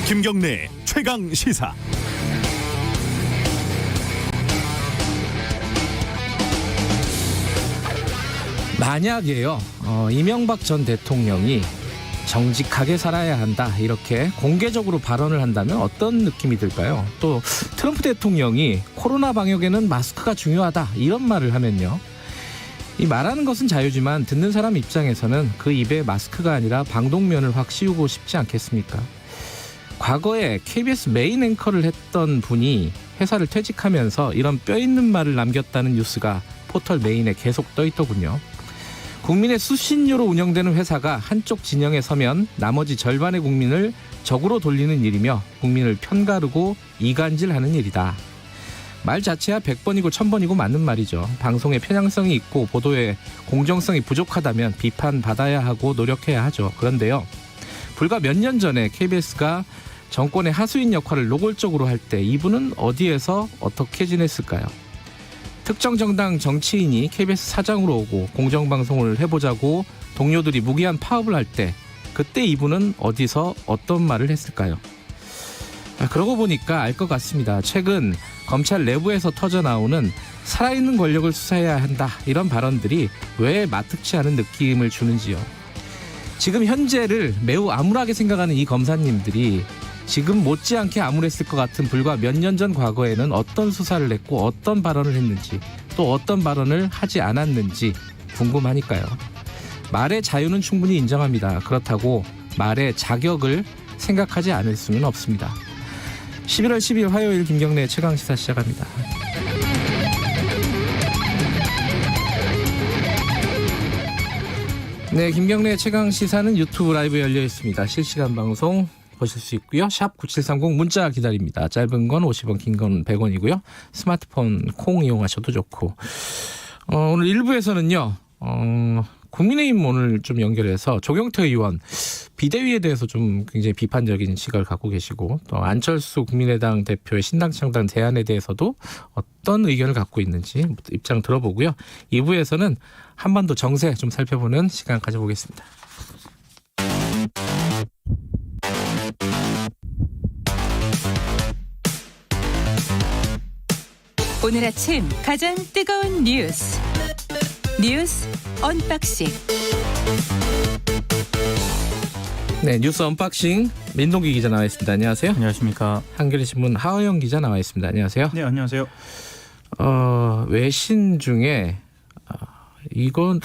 김경래 최강 시사. 만약에요, 이명박 전 대통령이 정직하게 살아야 한다 이렇게 공개적으로 발언을 한다면 어떤 느낌이 들까요? 또 트럼프 대통령이 코로나 방역에는 마스크가 중요하다 이런 말을 하면요, 이 말하는 것은 자유지만 듣는 사람 입장에서는 그 입에 마스크가 아니라 방독면을 확 씌우고 싶지 않겠습니까? 과거에 KBS 메인 앵커를 했던 분이 회사를 퇴직하면서 이런 뼈있는 말을 남겼다는 뉴스가 포털 메인에 계속 떠있더군요. 국민의 수신료로 운영되는 회사가 한쪽 진영에 서면 나머지 절반의 국민을 적으로 돌리는 일이며 국민을 편가르고 이간질하는 일이다. 말 자체야 100번이고 1000번이고 맞는 말이죠. 방송에 편향성이 있고 보도에 공정성이 부족하다면 비판받아야 하고 노력해야 하죠. 그런데요, 불과 몇 년 전에 KBS가 정권의 하수인 역할을 노골적으로 할 때 이분은 어디에서 어떻게 지냈을까요? 특정 정당 정치인이 KBS 사장으로 오고 공정방송을 해보자고 동료들이 무기한 파업을 할 때 그때 이분은 어디서 어떤 말을 했을까요? 그러고 보니까 알 것 같습니다. 최근 검찰 내부에서 터져나오는 살아있는 권력을 수사해야 한다 이런 발언들이 왜 마뜩치 않은 느낌을 주는지요. 지금 현재를 매우 암울하게 생각하는 이 검사님들이 지금 못지않게 암울했을 것 같은 불과 몇 년 전 과거에는 어떤 수사를 했고 어떤 발언을 했는지 또 어떤 발언을 하지 않았는지 궁금하니까요. 말의 자유는 충분히 인정합니다. 그렇다고 말의 자격을 생각하지 않을 수는 없습니다. 11월 10일 화요일 김경래 최강시사 시작합니다. 네, 김경래 최강시사는 유튜브 라이브 열려 있습니다. 실시간 방송 보실 수 있고요. 샵 9730 문자 기다립니다. 짧은 건 50원, 긴 건 100원이고요. 스마트폰 콩 이용하셔도 좋고. 오늘 1부에서는요. 국민의힘 오늘 좀 연결해서 조경태 의원 비대위에 대해서 좀 굉장히 비판적인 시각을 갖고 계시고, 또 안철수 국민의당 대표의 신당창당 대안에 대해서도 어떤 의견을 갖고 있는지 입장 들어보고요. 2부에서는 한반도 정세 좀 살펴보는 시간 가져보겠습니다. 오늘 아침 가장 뜨거운 뉴스 언박싱. 네, 뉴스 언박싱 민동기 기자 나와 있습니다. 안녕하세요. 안녕하십니까. 한겨레신문 하호영 기자 나와 있습니다. 안녕하세요. 네, 안녕하세요. 외신 중에 이거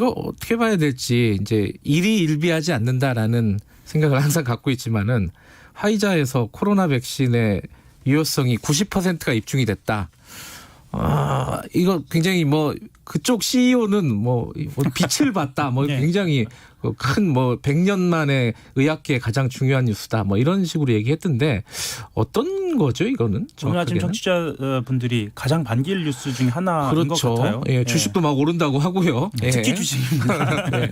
어떻게 봐야 될지 이제 일희일비하지 않는다라는 생각을 항상 갖고 있지만은 화이자에서 코로나 백신의 유효성이 90%가 입증이 됐다. 이거 굉장히 그쪽 CEO는 빛을 봤다. 네. 굉장히 큰 100년 만에 의학계의 가장 중요한 뉴스다. 이런 식으로 얘기했던데 어떤 거죠, 이거는? 오늘 아침 청취자분들이 가장 반길 뉴스 중에 하나인 것 같아요. 예, 주식도 막 오른다고 하고요. 특히 주식입니다. 네.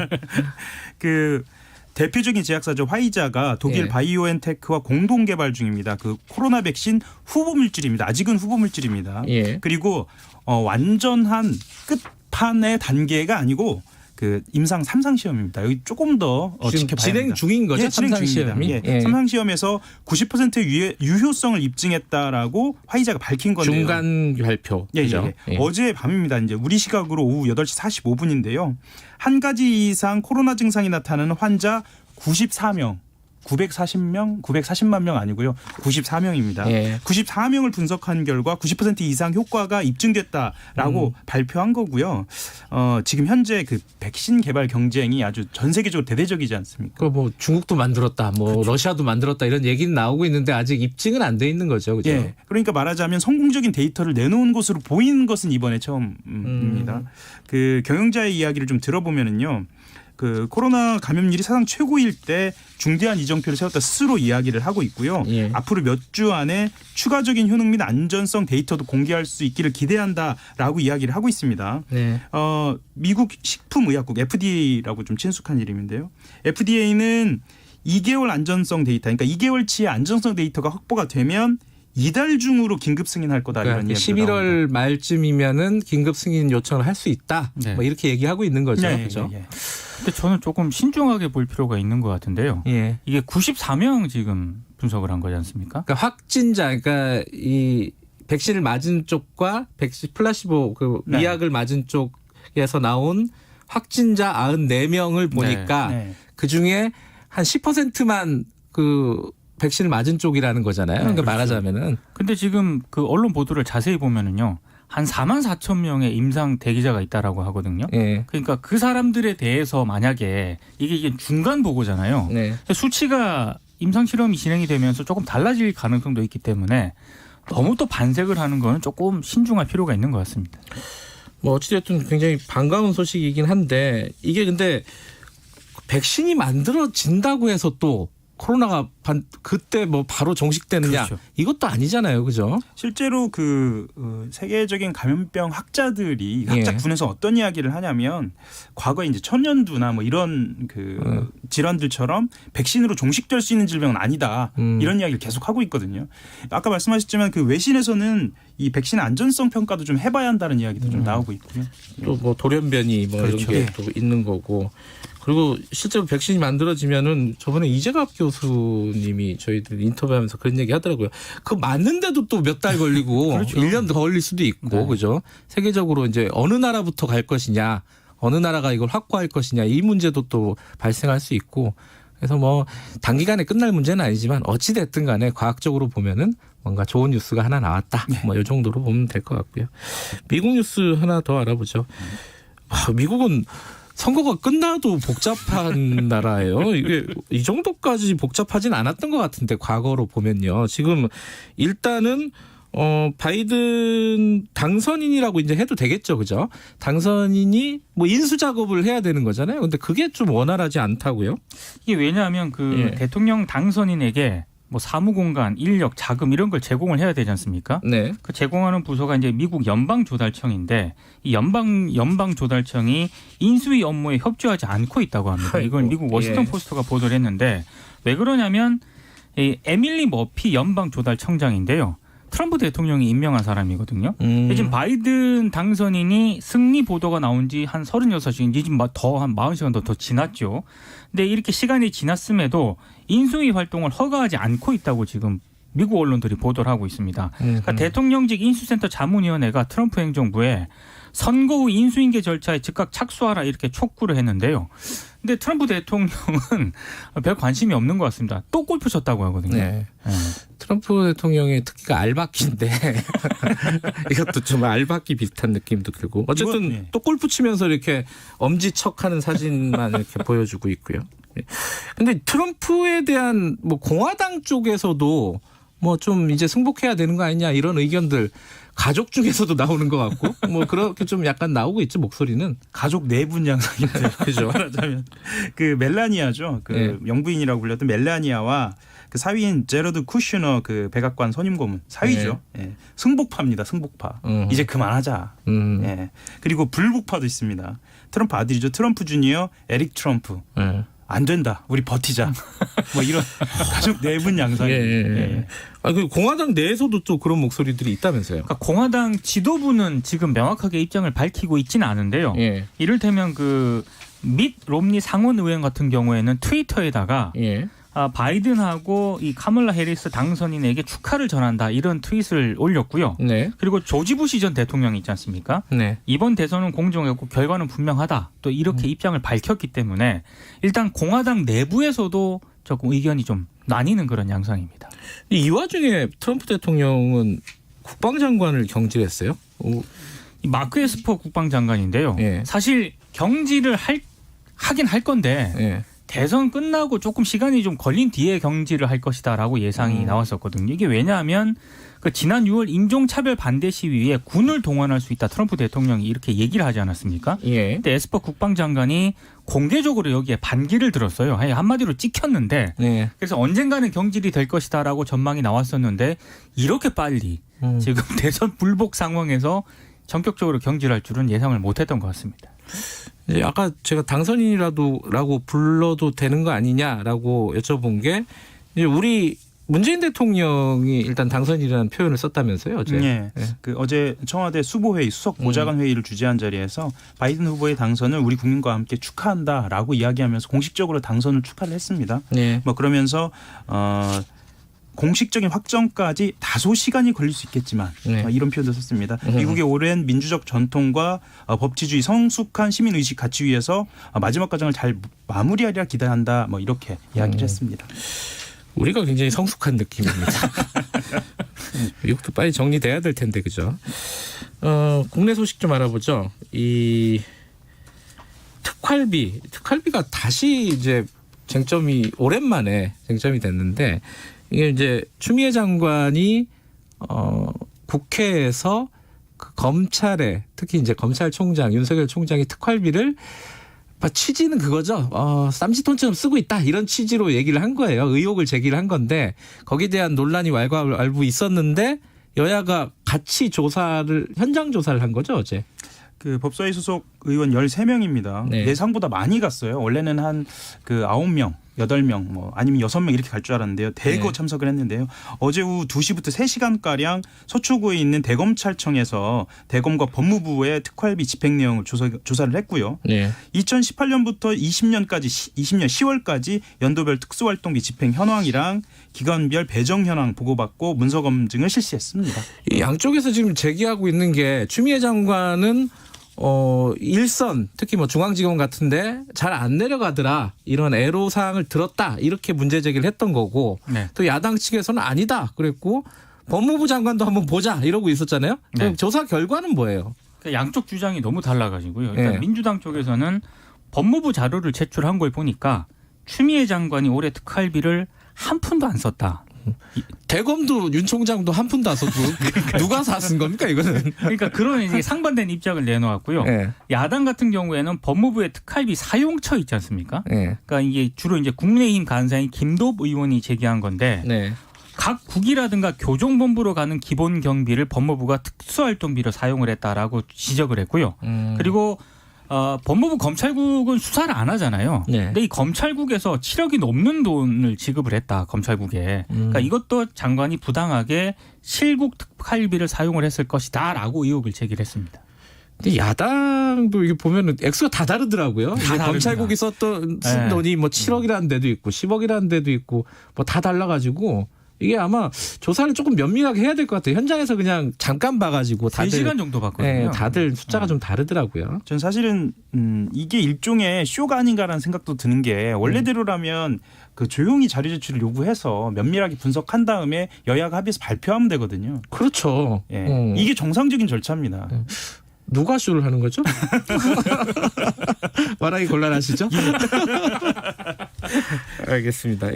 대표적인 제약사죠 화이자가 독일 바이오엔테크와 공동 개발 중입니다. 그 코로나 백신 후보 물질입니다. 아직은 후보 물질입니다. 그리고 완전한 끝판의 단계가 아니고 그 임상 3상 시험입니다. 여기 조금 더 지켜봐야 진행 합니다. 중인 거죠? 예, 진행 3상 중입니다. 시험이. 3상 시험에서 90%의 유효성을 입증했다라고 화이자가 밝힌 건데요. 중간 발표. 그죠? 어제 밤입니다. 이제 우리 시각으로 오후 8시 45분인데요. 한 가지 이상 코로나 증상이 나타나는 환자 94명. 940만 명 아니고요. 94명입니다. 94명을 분석한 결과 90% 이상 효과가 입증됐다라고 발표한 거고요. 지금 현재 그 백신 개발 경쟁이 아주 전 세계적으로 대대적이지 않습니까? 중국도 만들었다, 그렇죠. 러시아도 만들었다 이런 얘기는 나오고 있는데 아직 입증은 안 돼 있는 거죠, 그죠? 예. 그러니까 말하자면 성공적인 데이터를 내놓은 것으로 보이는 것은 이번에 처음입니다. 그 경영자의 이야기를 좀 들어보면은요. 그 코로나 감염률이 사상 최고일 때 중대한 이정표를 세웠다 스스로 이야기를 하고 있고요. 앞으로 몇 주 안에 추가적인 효능 및 안전성 데이터도 공개할 수 있기를 기대한다라고 이야기를 하고 있습니다. 미국 식품의약국 FDA라고 좀 친숙한 이름인데요. FDA는 2개월 안전성 데이터, 그러니까 2개월치의 안전성 데이터가 확보가 되면 이달 중으로 긴급 승인할 거다 그러니까 이런 이야기가 11월 나옵니다. 말쯤이면은 긴급 승인 요청을 할 수 있다. 네. 뭐 이렇게 얘기하고 있는 거죠. 네, 그렇죠? 예, 예. 근데 저는 조금 신중하게 볼 필요가 있는 것 같은데요. 예. 이게 94명 지금 분석을 한 거지 않습니까? 그러니까 확진자, 그러니까 이 백신을 맞은 쪽과 백신 플라시보 그 네. 위약을 맞은 쪽에서 나온 확진자 94명을 보니까 네. 그 중에 한 10%만 그 백신을 맞은 쪽이라는 거잖아요. 그러니까 그렇죠. 말하자면은 근데 지금 그 언론 보도를 자세히 보면은요. 한 4만 4천 명의 임상 대기자가 있다라고 하거든요. 예. 그러니까 그 사람들에 대해서 만약에 이게 중간 보고잖아요. 네. 수치가 임상 실험이 진행이 되면서 조금 달라질 가능성도 있기 때문에 너무 또 반색을 하는 건 조금 신중할 필요가 있는 것 같습니다. 뭐 어찌됐든 굉장히 반가운 소식이긴 한데 이게 근데 백신이 만들어진다고 해서 또 코로나가 그때 뭐 바로 종식되느냐 그렇죠. 이것도 아니잖아요, 그죠? 실제로 그 세계적인 감염병 학자들이 학자군에서 어떤 이야기를 하냐면 과거에 이제 천연두나 뭐 이런 그 질환들처럼 백신으로 종식될 수 있는 질병은 아니다 이런 이야기를 계속 하고 있거든요. 아까 말씀하셨지만 그 외신에서는 이 백신 안전성 평가도 좀 해봐야 한다는 이야기도 좀 나오고 있고요. 또 뭐 돌연변이 뭐 그렇죠. 이런 게 또 있는 거고. 그리고 실제로 백신이 만들어지면은 저번에 이재갑 교수님이 저희들 인터뷰하면서 그런 얘기 하더라고요. 그거 맞는데도 또 몇 달 걸리고 그렇죠. 1년 더 걸릴 수도 있고 네. 그죠? 세계적으로 이제 어느 나라부터 갈 것이냐, 어느 나라가 이걸 확보할 것이냐 이 문제도 또 발생할 수 있고 그래서 뭐 단기간에 끝날 문제는 아니지만 어찌 됐든 간에 과학적으로 보면은 뭔가 좋은 뉴스가 하나 나왔다. 뭐 이 정도로 보면 될 것 같고요. 미국 뉴스 하나 더 알아보죠. 미국은 선거가 끝나도 복잡한 나라예요. 이게 이 정도까지 복잡하진 않았던 것 같은데 과거로 보면요. 지금 일단은 바이든 당선인이라고 이제 해도 되겠죠, 그죠? 당선인이 뭐 인수 작업을 해야 되는 거잖아요. 근데 그게 좀 원활하지 않다고요? 이게 왜냐하면 그 예. 대통령 당선인에게 뭐 사무공간, 인력, 자금 이런 걸 제공을 해야 되지 않습니까? 네. 그 제공하는 부서가 이제 미국 연방조달청인데 이 연방조달청이 인수위 업무에 협조하지 않고 있다고 합니다. 이건 아이고, 미국 워싱턴 예. 포스트가 보도를 했는데 왜 그러냐면 이 에밀리 머피 연방조달청장인데요. 트럼프 대통령이 임명한 사람이거든요. 지금 바이든 당선인이 승리 보도가 나온 지 한 36시간, 지금 더 한 40시간 더 지났죠. 근데 이렇게 시간이 지났음에도 인수위 활동을 허가하지 않고 있다고 지금 미국 언론들이 보도를 하고 있습니다. 그러니까 대통령직 인수센터 자문위원회가 트럼프 행정부에 선거 후 인수인계 절차에 즉각 착수하라 이렇게 촉구를 했는데요. 근데 트럼프 대통령은 별 관심이 없는 것 같습니다. 또 골프 쳤다고 하거든요. 네. 네. 트럼프 대통령의 특기가 알바끼인데 이것도 좀 알바끼 비슷한 느낌도 들고 어쨌든 이건, 예. 또 골프 치면서 이렇게 엄지척하는 사진만 이렇게 보여주고 있고요. 근데 트럼프에 대한 뭐 공화당 쪽에서도 뭐 좀 이제 승복해야 되는 거 아니냐 이런 의견들 가족 중에서도 나오는 것 같고 뭐 그렇게 좀 약간 나오고 있죠 목소리는. 가족 내분 양상인데 그죠. 말하자면 그 멜라니아죠. 그 네. 영부인이라고 불렸던 멜라니아와 그 사위인 제러드 쿠슈너 그 백악관 선임 고문 사위죠. 예. 승복파입니다. 승복파. 이제 그만하자. 예. 그리고 불복파도 있습니다. 트럼프 아들이죠. 트럼프 주니어 에릭 트럼프. 안 된다. 우리 버티자. 뭐 이런 가족 내분 양상이. 예. 아, 그 공화당 내에서도 또 그런 목소리들이 있다면서요. 그러니까 공화당 지도부는 지금 명확하게 입장을 밝히고 있지는 않은데요. 예. 이를테면 그 밋 롬니 상원 의원 같은 경우에는 트위터에다가 예. 바이든하고 이 카멀라 해리스 당선인에게 축하를 전한다 이런 트윗을 올렸고요. 네. 그리고 조지 부시 전 대통령이 있지 않습니까? 네. 이번 대선은 공정했고 결과는 분명하다. 또 이렇게 입장을 밝혔기 때문에 일단 공화당 내부에서도 조금 의견이 좀 나뉘는 그런 양상입니다. 이 와중에 트럼프 대통령은 국방장관을 경질했어요. 이 마크 에스퍼 국방장관인데요. 예. 사실 경질을 하긴 할 건데 예. 대선 끝나고 조금 시간이 좀 걸린 뒤에 경질을 할 것이다라고 예상이 나왔었거든요. 이게 왜냐하면 그 지난 6월 인종차별 반대 시위에 군을 동원할 수 있다. 트럼프 대통령이 이렇게 얘기를 하지 않았습니까? 예. 근데 에스퍼 국방장관이 공개적으로 여기에 반기를 들었어요. 한마디로 찍혔는데 네. 그래서 언젠가는 경질이 될 것이다라고 전망이 나왔었는데 이렇게 빨리 지금 대선 불복 상황에서 전격적으로 경질할 줄은 예상을 못했던 것 같습니다. 이제 아까 제가 당선인이라고 불러도 되는 거 아니냐라고 여쭤본 게 이제 우리 문재인 대통령이 일단 당선이라는 표현을 썼다면서요, 어제. 네. 그 어제 청와대 수보회의 수석 보좌관 회의를 주재한 자리에서 바이든 후보의 당선을 우리 국민과 함께 축하한다라고 이야기하면서 공식적으로 당선을 축하를 했습니다. 네. 뭐 그러면서 공식적인 확정까지 다소 시간이 걸릴 수 있겠지만 이런 표현도 썼습니다. 미국의 오랜 민주적 전통과 법치주의 성숙한 시민의식 가치 위에서 마지막 과정을 잘 마무리하리라 기대한다. 뭐 이렇게 이야기를 했습니다. 우리가 굉장히 성숙한 느낌입니다. 미국도 빨리 정리돼야 될 텐데 그죠? 국내 소식 좀 알아보죠. 이 특활비가 다시 이제 쟁점이 오랜만에 쟁점이 됐는데 이게 이제 추미애 장관이 국회에서 그 검찰에 특히 이제 검찰총장 윤석열 총장이 특활비를 취지는 그거죠. 쌈짓돈처럼 쓰고 있다 이런 취지로 얘기를 한 거예요. 의혹을 제기를 한 건데 거기에 대한 논란이 왈가왈부 있었는데 여야가 같이 현장 조사를 한 거죠 어제. 그 법사위 소속 의원 13명입니다. 네. 예상보다 많이 갔어요. 원래는 한 그 9명, 8명 뭐 아니면 6명 이렇게 갈 줄 알았는데요. 대거 네. 참석을 했는데요. 어제 오후 2시부터 3시간가량 서초구에 있는 대검찰청에서 대검과 법무부의 특활비 집행 내용을 조사를 했고요. 네. 2018년부터 20년 10월까지 연도별 특수활동비 집행 현황이랑 기관별 배정 현황 보고받고 문서 검증을 실시했습니다. 이 양쪽에서 지금 제기하고 있는 게 추미애 장관은 일선 특히 뭐 중앙지검 같은데 잘 안 내려가더라 이런 애로사항을 들었다 이렇게 문제 제기를 했던 거고 네. 또 야당 측에서는 아니다 그랬고 법무부 장관도 한번 보자 이러고 있었잖아요. 그럼 네. 조사 결과는 뭐예요? 그러니까 양쪽 주장이 너무 달라가지고요. 일단 네. 민주당 쪽에서는 법무부 자료를 제출한 걸 보니까 추미애 장관이 올해 특활비를 한 푼도 안 썼다. 대검도 윤 총장도 한 푼도 안 썼고 누가 다 쓴 겁니까 이거는? 그러니까 그런 이제 상반된 입장을 내놓았고요. 네. 야당 같은 경우에는 법무부의 특활비 사용처 있지 않습니까? 네. 그러니까 이게 주로 이제 국민의힘 간사인 김도읍 의원이 제기한 건데 네. 각 국이라든가 교정본부로 가는 기본 경비를 법무부가 특수활동비로 사용을 했다라고 지적을 했고요. 그리고 법무부 검찰국은 수사를 안 하잖아요. 네. 근데 이 검찰국에서 7억이 넘는 돈을 지급을 했다. 검찰국에. 그러니까 이것도 장관이 부당하게 실국 특활비를 사용을 했을 것이다라고 의혹을 제기를 했습니다. 근데 야당도 이게 보면은 액수가 다 다르더라고요. 이게 다릅니다. 검찰국이 쓴 네. 돈이 뭐 7억이라는 데도 있고 10억이라는 데도 있고 뭐 다 달라가지고 이게 아마 조사를 조금 면밀하게 해야 될 것 같아요. 현장에서 그냥 잠깐 봐가지고 다들 3시간 정도 봤거든요. 네, 다들 숫자가 좀 다르더라고요. 전 사실은 이게 일종의 쇼가 아닌가라는 생각도 드는 게 원래대로라면 그 조용히 자료 제출을 요구해서 면밀하게 분석한 다음에 여야가 합의해서 발표하면 되거든요. 그렇죠. 예. 이게 정상적인 절차입니다. 누가 쇼를 하는 거죠? 말하기 곤란하시죠? 알겠습니다.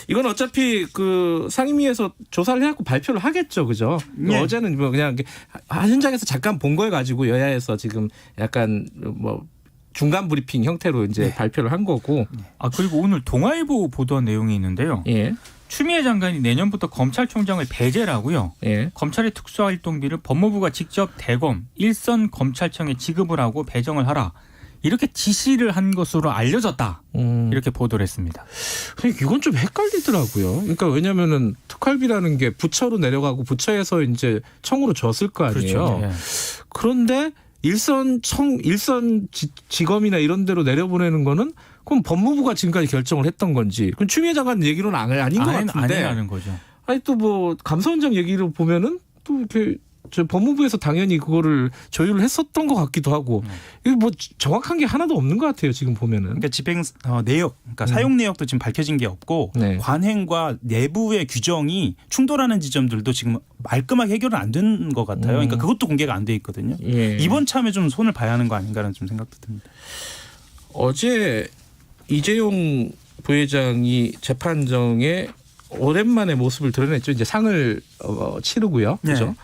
이건 어차피 그 상임위에서 조사를 해갖고 발표를 하겠죠, 그죠? 네. 어제는 뭐 그냥 현장에서 잠깐 본 걸 가지고 여야에서 지금 약간 뭐 중간 브리핑 형태로 이제 발표를 한 거고. 그리고 오늘 동아일보 보도한 내용이 있는데요. 예, 추미애 장관이 내년부터 검찰총장을 배제를 하고요. 예. 검찰의 특수활동비를 법무부가 직접 대검, 일선 검찰청에 지급을 하고 배정을 하라. 이렇게 지시를 한 것으로 알려졌다. 이렇게 보도를 했습니다. 이건 좀 헷갈리더라고요. 그러니까 왜냐면은 특활비라는 게 부처로 내려가고 부처에서 이제 청으로 줬을 거 아니에요. 그렇죠. 예. 그런데 일선 지검이나 이런 데로 내려보내는 거는 그럼 법무부가 지금까지 결정을 했던 건지 그럼 추미애 장관 얘기로는 아닌 것 같은데 아니라는 거죠. 아니 또 뭐 감사원장 얘기로 보면은 또 이렇게 저 법무부에서 당연히 그거를 조율을 했었던 것 같기도 하고 이게 뭐 정확한 게 하나도 없는 것 같아요 지금 보면은. 그러니까 집행 내역, 그러니까 사용 내역도 지금 밝혀진 게 없고 네. 관행과 내부의 규정이 충돌하는 지점들도 지금 말끔하게 해결은 안 된 것 같아요. 그러니까 그것도 공개가 안 돼 있거든요. 예. 이번 참에 좀 손을 봐야 하는 거 아닌가라는 좀 생각도 듭니다. 어제 이재용 부회장이 재판정에 오랜만에 모습을 드러냈죠. 이제 상을 치르고요. 네. 그렇죠.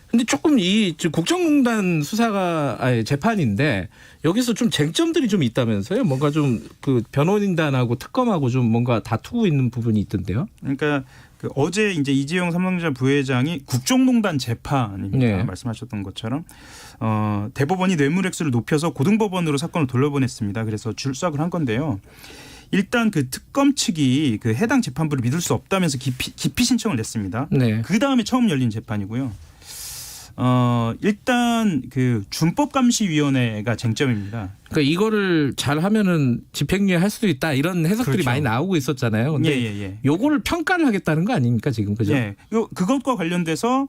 근데 조금 이 국정농단 수사가 재판인데 여기서 좀 쟁점들이 좀 있다면서요? 뭔가 좀 그 변호인단하고 특검하고 좀 뭔가 다투고 있는 부분이 있던데요. 그러니까 그 어제 이제 이재용 삼성전자 부회장이 국정농단 재판입니다. 네. 말씀하셨던 것처럼 대법원이 뇌물액수를 높여서 고등법원으로 사건을 돌려보냈습니다. 그래서 출석을 한 건데요. 일단 그 특검 측이 그 해당 재판부를 믿을 수 없다면서 기피 신청을 냈습니다. 네. 그 다음에 처음 열린 재판이고요. 일단 그 준법감시위원회가 쟁점입니다. 그러니까 이거를 잘 하면은 집행유예 할 수도 있다 이런 해석들이 그렇죠. 많이 나오고 있었잖아요. 근데 예. 요거를 평가를 하겠다는 거 아닙니까 지금 그죠? 예. 그것과 관련돼서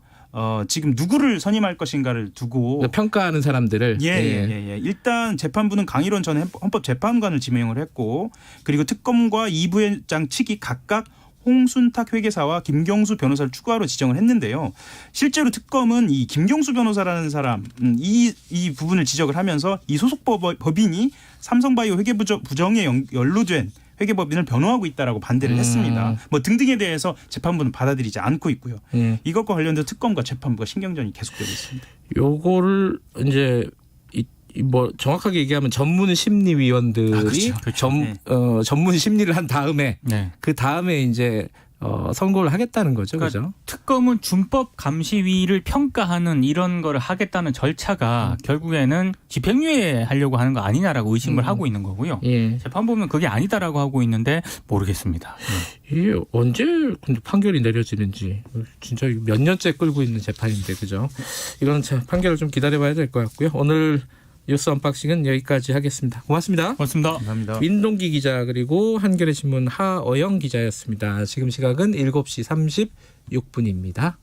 지금 누구를 선임할 것인가를 두고 그러니까 평가하는 사람들을 예. 일단 재판부는 강일원 전 헌법재판관을 지명을 했고 그리고 특검과 이 부회장 측이 각각 홍순탁 회계사와 김경수 변호사를 추가로 지정을 했는데요. 실제로 특검은 이 김경수 변호사라는 사람 이 부분을 지적을 하면서 이 소속 법인이 삼성바이오 회계 부정에 연루된 회계법인을 변호하고 있다라고 반대를 했습니다. 뭐 등등에 대해서 재판부는 받아들이지 않고 있고요. 이것과 관련돼서 특검과 재판부가 신경전이 계속되고 있습니다. 요거를 이제 뭐 정확하게 얘기하면 전문 심리위원들이 그렇죠. 전문 심리를 한 다음에 네. 그 다음에 이제 선고를 하겠다는 거죠, 그러니까 그죠? 특검은 준법감시위를 평가하는 이런 거를 하겠다는 절차가 결국에는 집행유예 하려고 하는 거 아니냐라고 의심을 하고 있는 거고요. 예. 재판부는 그게 아니다라고 하고 있는데 모르겠습니다. 이게 언제 근데 판결이 내려지는지 진짜 몇 년째 끌고 있는 재판인데, 그죠? 이건 판결을 좀 기다려봐야 될 것 같고요. 오늘 뉴스 언박싱은 여기까지 하겠습니다. 고맙습니다. 고맙습니다. 감사합니다. 민동기 기자 그리고 한겨레 신문 하어영 기자였습니다. 지금 시각은 7시 36분입니다.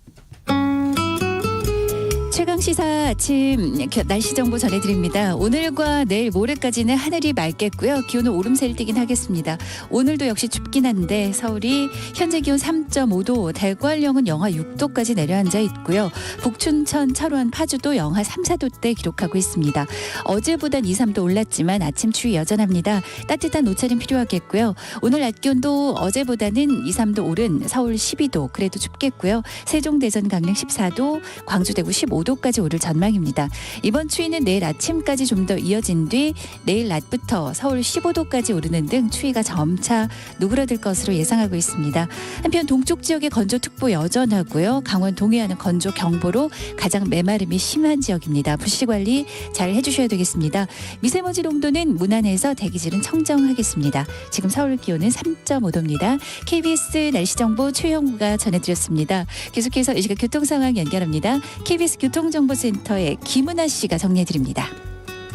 최강시사 아침 날씨 정보 전해드립니다. 오늘과 내일 모레까지는 하늘이 맑겠고요. 기온은 오름세를 띠긴 하겠습니다. 오늘도 역시 춥긴 한데 서울이 현재 기온 3.5도, 대구활령은 영하 6도까지 내려앉아 있고요. 북춘천, 철원, 파주도 영하 3, 4도대 기록하고 있습니다. 어제보단 2, 3도 올랐지만 아침 추위 여전합니다. 따뜻한 옷차림 필요하겠고요. 오늘 낮 기온도 어제보다는 2, 3도 오른 서울 12도, 그래도 춥겠고요. 세종, 대전, 강릉 14도, 광주, 대구 15도까지 오를 전망입니다. 이번 추위는 내일 아침까지 좀 더 이어진 뒤 내일 낮부터 서울 15도까지 오르는 등 추위가 점차 누그러들 것으로 예상하고 있습니다. 한편 동쪽 지역의 건조특보 여전하고요. 강원 동해안은 건조경보로 가장 메마름이 심한 지역입니다. 불씨관리 잘 해주셔야 되겠습니다. 미세먼지 농도는 무난해서 대기질은 청정하겠습니다. 지금 서울 기온은 3.5도입니다. KBS 날씨정보 최영우가 전해드렸습니다. 계속해서 이 시각 교통상황 연결합니다. KBS 교통정보센터의 김은아 씨가 정리해드립니다.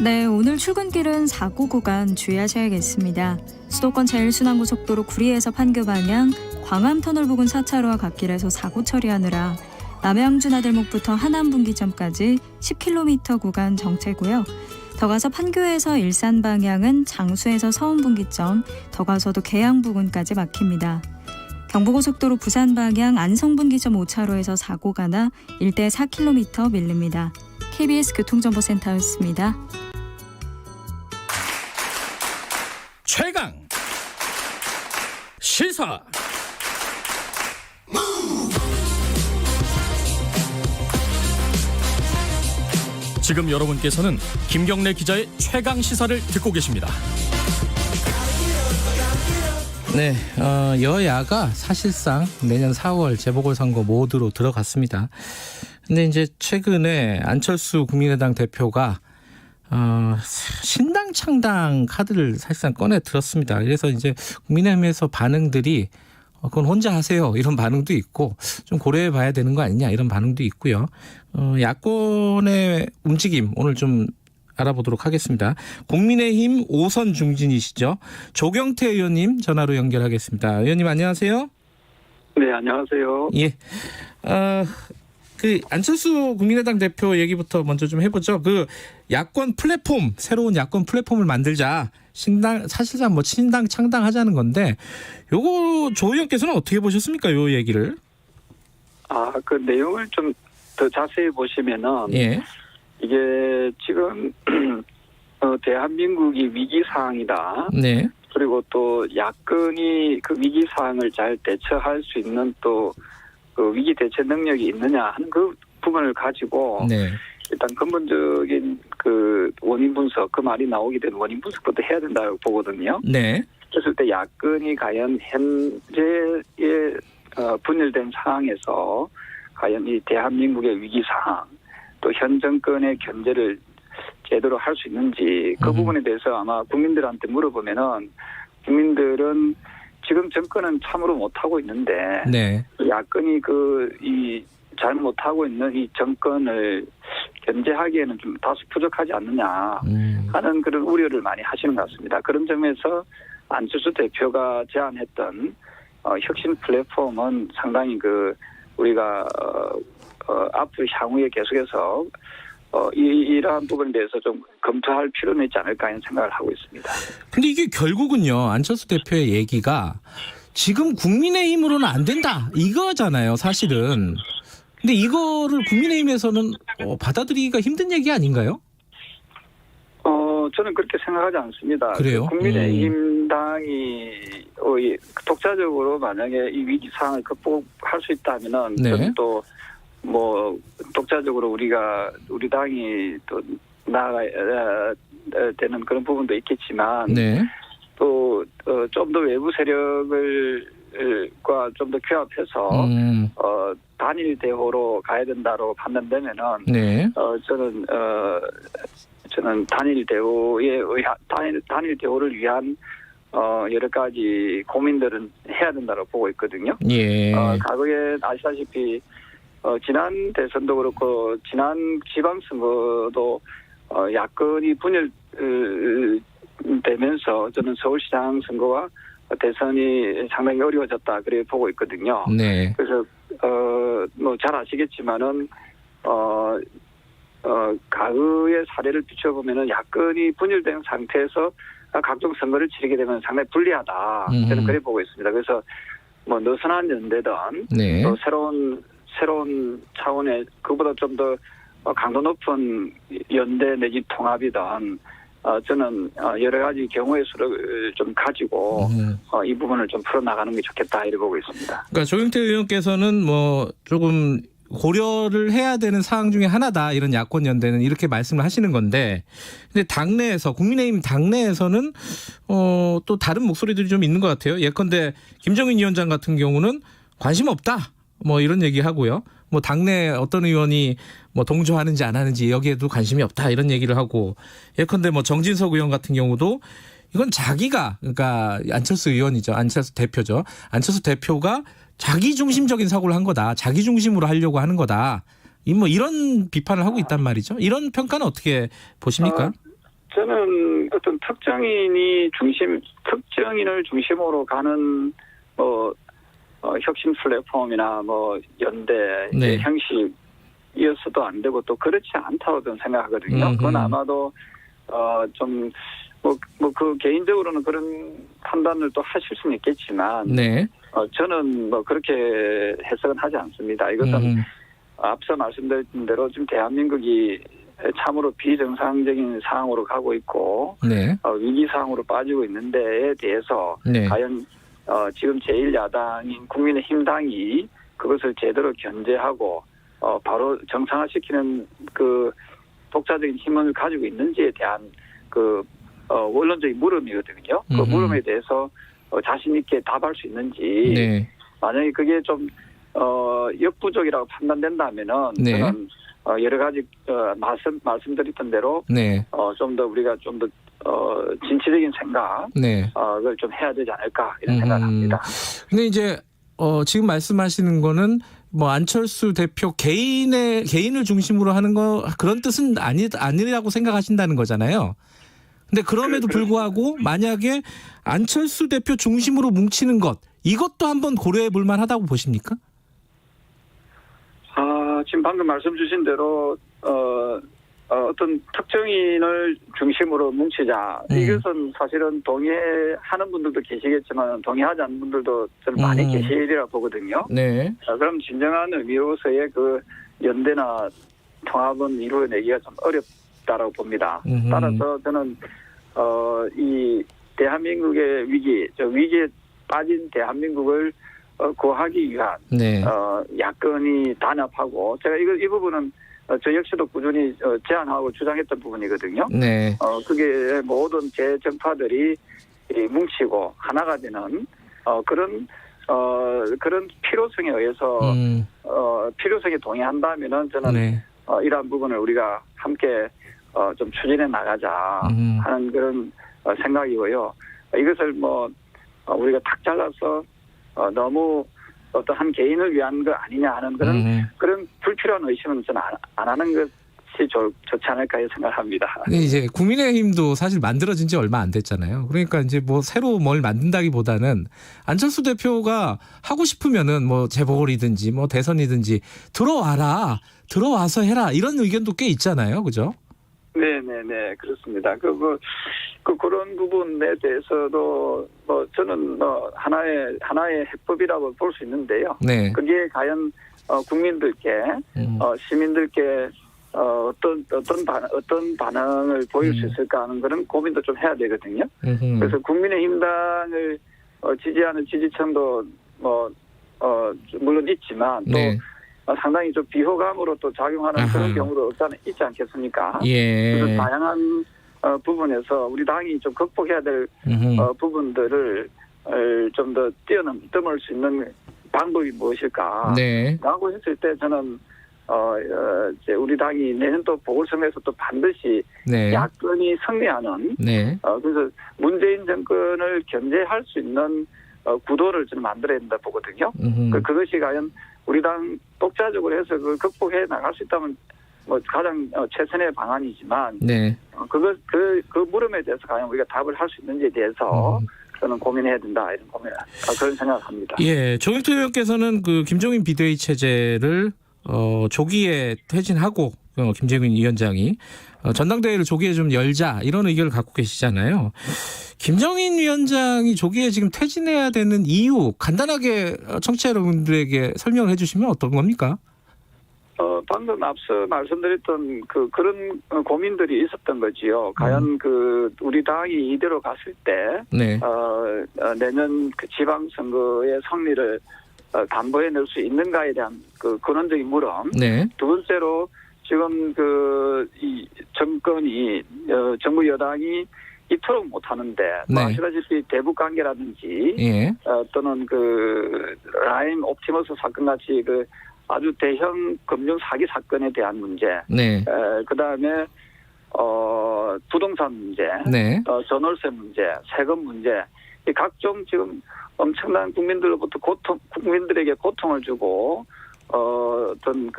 네, 오늘 출근길은 사고 구간 주의하셔야겠습니다. 수도권 제1순환고속도로 구리에서 판교 방향, 광암터널 부근 4차로와 갓길에서 사고 처리하느라 남양주나들목부터 하남분기점까지 10km 구간 정체고요. 더 가서 판교에서 일산 방향은 장수에서 서운분기점, 더 가서도 계양 부근까지 막힙니다. 경부고속도로 부산 방향 안성분기점 5차로에서 사고가 나 일대 4km 밀립니다. KBS 교통정보센터였습니다. 최강 시사. 지금 여러분께서는 김경래 기자의 최강 시사를 듣고 계십니다. 네, 여야가 사실상 내년 4월 재보궐선거 모드로 들어갔습니다. 근데 이제 최근에 안철수 국민의당 대표가 신당 창당 카드를 사실상 꺼내 들었습니다. 그래서 이제 국민의힘에서 반응들이 그건 혼자 하세요 이런 반응도 있고 좀 고려해 봐야 되는 거 아니냐 이런 반응도 있고요. 야권의 움직임 오늘 좀 알아보도록 하겠습니다. 국민의힘 5선 중진이시죠. 조경태 의원님 전화로 연결하겠습니다. 의원님 안녕하세요. 네, 안녕하세요. 예. 그 안철수 국민의당 대표 얘기부터 먼저 좀 해보죠. 그 야권 플랫폼, 새로운 야권 플랫폼을 만들자. 신당 사실상 뭐 신당 창당하자는 건데, 요거 조 의원께서는 어떻게 보셨습니까? 요 얘기를? 그 내용을 좀 더 자세히 보시면은 예. 이게 지금 대한민국이 위기 상황이다. 네. 그리고 또 야권이 그 위기 상황을 잘 대처할 수 있는 또 그 위기 대처 능력이 있느냐 하는 그 부분을 가지고 네. 일단 근본적인 그 원인 분석, 그 말이 나오게 된 원인 분석부터 해야 된다고 보거든요. 네. 그랬을 때 야권이 과연 현재의 분열된 상황에서 과연 이 대한민국의 위기 상황, 또 현 정권의 견제를 제대로 할 수 있는지 그 부분에 대해서 아마 국민들한테 물어보면은 국민들은 지금 정권은 참으로 못하고 있는데 네. 야권이 잘 못하고 있는 이 정권을 견제하기에는 좀 다소 부족하지 않느냐 하는 그런 우려를 많이 하시는 것 같습니다. 그런 점에서 안철수 대표가 제안했던 혁신 플랫폼은 상당히 우리가 앞으로 향후에 계속해서 이러한 부분에 대해서 좀 검토할 필요는 있지 않을까 하는 생각을 하고 있습니다. 근데 이게 결국은요, 안철수 대표의 얘기가 지금 국민의힘으로는 안 된다 이거잖아요, 사실은. 근데 이거를 국민의힘에서는 받아들이기가 힘든 얘기 아닌가요? 저는 그렇게 생각하지 않습니다. 그래요? 국민의힘 당이 독자적으로 만약에 이 위기 상황을 극복할 수 있다면은 네. 저는 또 독자적으로 우리 당이 또 나아가야 되는 그런 부분도 있겠지만 네. 또 좀 더 외부 세력과 좀 더 규합해서 단일 대호로 가야 된다고 판단되면은 네. 저는 단일 대호를 위한 여러 가지 고민들은 해야 된다고 보고 있거든요. 예. 과거에 아시다시피 지난 대선도 그렇고 지난 지방선거도 야권이 분열되면서 저는 서울시장 선거와 대선이 상당히 어려워졌다 그래 보고 있거든요. 네. 그래서 잘 아시겠지만은 과거의 사례를 비춰보면은 야권이 분열된 상태에서 각종 선거를 치르게 되면 상당히 불리하다. 저는 그래 보고 있습니다. 그래서 느슨한 연대든 네. 또 새로운 차원의 그보다 좀 더 강도 높은 연대 내지 통합이든 저는 여러 가지 경우의 수를 좀 가지고 이 부분을 좀 풀어나가는 게 좋겠다 이렇게 보고 있습니다. 그러니까 조경태 의원께서는 조금 고려를 해야 되는 사항 중에 하나다, 이런 야권 연대는, 이렇게 말씀을 하시는 건데, 근데 당내에서, 국민의힘 당내에서는 또 다른 목소리들이 좀 있는 것 같아요. 예컨대 김정인 위원장 같은 경우는 관심 없다 이런 얘기하고요. 당내 어떤 의원이 동조하는지 안 하는지 여기에도 관심이 없다 이런 얘기를 하고, 예컨대 정진석 의원 같은 경우도 이건 자기가, 그러니까 안철수 의원이죠, 안철수 대표죠, 안철수 대표가 자기 중심적인 사고를 한 거다, 자기 중심으로 하려고 하는 거다, 이런 비판을 하고 있단 말이죠. 이런 평가는 어떻게 보십니까? 저는 어떤 특정인을 중심으로 가는 혁신 플랫폼이나 연대 네. 형식이었어도 안 되고 또 그렇지 않다고 저는 생각하거든요. 그건 아마도 그 개인적으로는 그런 판단을 또 하실 수는 있겠지만, 네. 저는 그렇게 해석은 하지 않습니다. 이것은 앞서 말씀드린 대로 지금 대한민국이 참으로 비정상적인 상황으로 가고 있고, 네. 위기 상황으로 빠지고 있는 데에 대해서 네. 과연 지금 제1야당인 국민의힘 당이 그것을 제대로 견제하고 바로 정상화시키는 그 독자적인 힘을 가지고 있는지에 대한 원론적인 물음이거든요. 그 물음에 대해서 자신 있게 답할 수 있는지, 네. 만약에 그게 좀 역부족이라고 판단된다면은 네. 저는 여러 가지 말씀드렸던 대로 네. 좀 더 우리가 좀 더 진취적인 생각, 네. 그걸 좀 해야 되지 않을까 이런 생각을 합니다. 근데 이제 지금 말씀하시는 거는 안철수 대표 개인을 중심으로 하는 그런 뜻은 아니라고 생각하신다는 거잖아요. 근데 그럼에도 불구하고 만약에 안철수 대표 중심으로 뭉치는 것, 이것도 한번 고려해 볼 만하다고 보십니까? 지금 방금 말씀 주신 대로 어떤 특정인을 중심으로 뭉치자. 이것은 사실은 동의하는 분들도 계시겠지만 동의하지 않는 분들도 저는 많이 계시리라 보거든요. 네. 그럼 진정한 의미로서의 그 연대나 통합은 이루어내기가 좀 어렵다라고 봅니다. 따라서 저는 이 대한민국의 위기에 빠진 대한민국을 구하기 위한 네. 야권이 단합하고, 제가 이 부분은 저 역시도 꾸준히 제안하고 주장했던 부분이거든요. 네. 그게 모든 재정파들이 뭉치고 하나가 되는 그런 필요성에 의해서 필요성에 동의한다면은 저는 네. 이러한 부분을 우리가 함께 좀 추진해 나가자 하는 그런 생각이고요. 이것을 뭐 우리가 탁 잘라서 너무 어떤 한 개인을 위한 거 아니냐 하는 그런 불필요한 의심은 저는 안 하는 것이 좋지 않을까 생각합니다. 근데 이제 국민의힘도 사실 만들어진 지 얼마 안 됐잖아요. 그러니까 이제 뭐 새로 뭘 만든다기보다는 안철수 대표가 하고 싶으면은 뭐 재보궐이든지 뭐 대선이든지 들어와서 해라 이런 의견도 꽤 있잖아요, 그죠? 네네네 그렇습니다. 그런 부분에 대해서도 뭐 저는 뭐 하나의 해법이라고 볼 수 있는데요. 네. 그게 과연 국민들께 시민들께 어떤 반응을 보일 수 있을까 하는 그런 고민도 좀 해야 되거든요. 그래서 국민의힘당을 지지하는 지지층도 물론 있지만 또 네. 상당히 좀 비호감으로 또 작용하는 그런 경우도 있지 않겠습니까? 예. 그래서 다양한 부분에서 우리 당이 좀 극복해야 될 부분들을 좀 더 뛰어넘을 수 있는 방법이 무엇일까? 네. 라고 했을 때 저는 이제 우리 당이 내년도 보궐선거에서 또 반드시 네. 야권이 승리하는 네. 그래서 문재인 정권을 견제할 수 있는 구도를 좀 만들어야 된다 보거든요. 그것이 과연 우리 당 독자적으로 해서 그걸 극복해 나갈 수 있다면 뭐 가장 최선의 방안이지만 네. 그 물음에 대해서 과연 우리가 답을 할 수 있는지에 대해서 저는 고민해야 된다 이런 그런 생각을 합니다. 예, 조경태 의원께서는 그 김종인 비대위 체제를 조기에 퇴진하고 김재균 위원장이 전당대회를 조기에 좀 열자 이런 의견을 갖고 계시잖아요. 김정인 위원장이 조기에 지금 퇴진해야 되는 이유 간단하게 청취자 여러분들에게 설명을 해주시면 어떤 겁니까? 방금 앞서 말씀드렸던 그런 고민들이 있었던 거지요. 과연 우리 당이 이대로 갔을 때 네. 내년 그 지방선거의 승리를 담보해낼 수 있는가에 대한 근원적인 물음. 네. 두 번째로 지금 이 정권이 정부 여당이 이토록 못하는데 네. 아시다시피 대북 관계라든지 예. 또는 라임 옵티머스 사건 같이 아주 대형 금융 사기 사건에 대한 문제, 네. 그다음에 부동산 문제, 네. 전월세 문제, 세금 문제, 이 각종 지금 엄청난 국민들에게 고통을 주고 어떤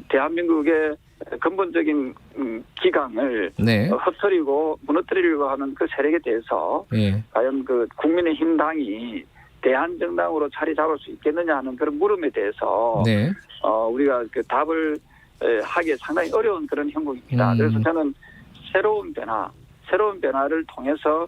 대한민국의 근본적인 기강을 네. 흐트리고 무너뜨리려고 하는 그 세력에 대해서 네. 과연 국민의힘 당이 대한정당으로 자리 잡을 수 있겠느냐 하는 그런 물음에 대해서 네. 우리가 답을 하기 상당히 어려운 그런 형국입니다. 그래서 저는 새로운 변화를 통해서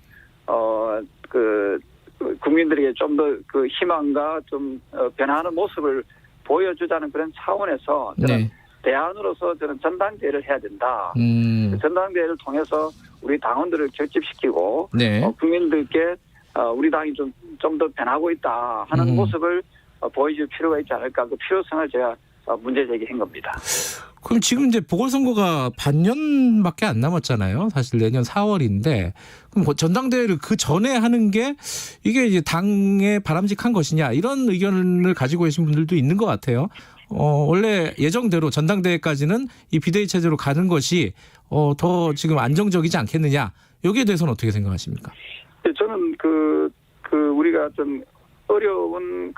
국민들에게 좀 더 희망과 좀 변화하는 모습을 보여주자는 그런 차원에서 저는 네. 대안으로서 저는 전당대회를 해야 된다. 전당대회를 통해서 우리 당원들을 결집시키고 네. 국민들께 우리 당이 좀 더 변하고 있다 하는 모습을 보여줄 필요가 있지 않을까 그 필요성을 제가 문제 제기한 겁니다. 그럼 지금 이제 보궐선거가 반년밖에 안 남았잖아요. 사실 내년 4월인데 그럼 전당대회를 그 전에 하는 게 이게 이제 당에 바람직한 것이냐 이런 의견을 가지고 계신 분들도 있는 것 같아요. 원래 예정대로 전당대회까지는 이 비대위 체제로 가는 것이 더 지금 안정적이지 않겠느냐. 여기에 대해서는 어떻게 생각하십니까? 저는 우리가 좀 어려운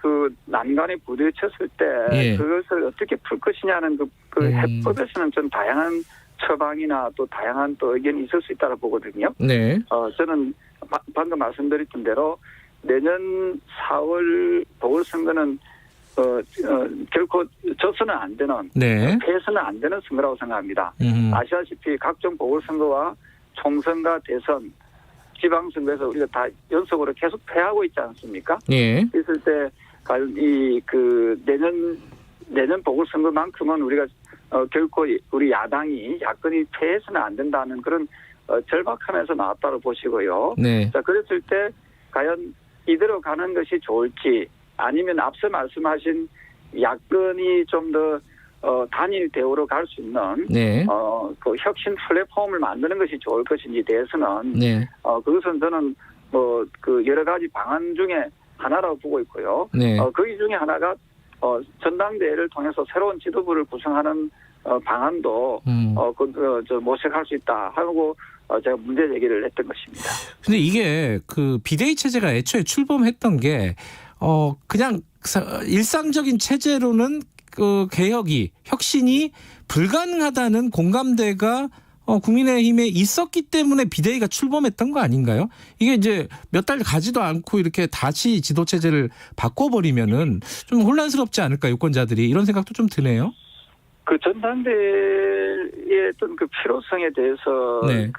난간에 부딪혔을 때 예. 그것을 어떻게 풀 것이냐는 해법에서는 좀 다양한 처방이나 또 다양한 또 의견이 있을 수 있다고 보거든요. 네. 저는 방금 말씀드렸던 대로 내년 4월 보궐선거는 결코 져서는 안 되는, 네. 패해서는 안 되는 선거라고 생각합니다. 아시다시피 각종 보궐선거와 총선과 대선, 지방선거에서 우리가 다 연속으로 계속 패하고 있지 않습니까? 예. 있을 때 내년 보궐선거만큼은 우리가 결코 우리 야권이 패해서는 안 된다는 그런 절박함에서 나왔다고 보시고요. 네. 자, 그랬을 때 과연 이대로 가는 것이 좋을지 아니면 앞서 말씀하신 야권이 좀 더 단일 대우로 갈 수 있는 네. 혁신 플랫폼을 만드는 것이 좋을 것인지 대해서는 네. 그것은 저는 여러 가지 방안 중에 하나라고 보고 있고요. 네. 그 중에 하나가 전당대회를 통해서 새로운 지도부를 구성하는 방안도 모색할 수 있다 하고 제가 문제 제기를 했던 것입니다. 근데 이게 그 비대위 체제가 애초에 출범했던 게 그냥 일상적인 체제로는 그 개혁이 혁신이 불가능하다는 공감대가 국민의힘에 있었기 때문에 비대위가 출범했던 거 아닌가요? 이게 이제 몇 달 가지도 않고 이렇게 다시 지도 체제를 바꿔버리면은 좀 혼란스럽지 않을까 유권자들이 이런 생각도 좀 드네요. 그 전당대회의 어떤 그 필요성에 대해서 네.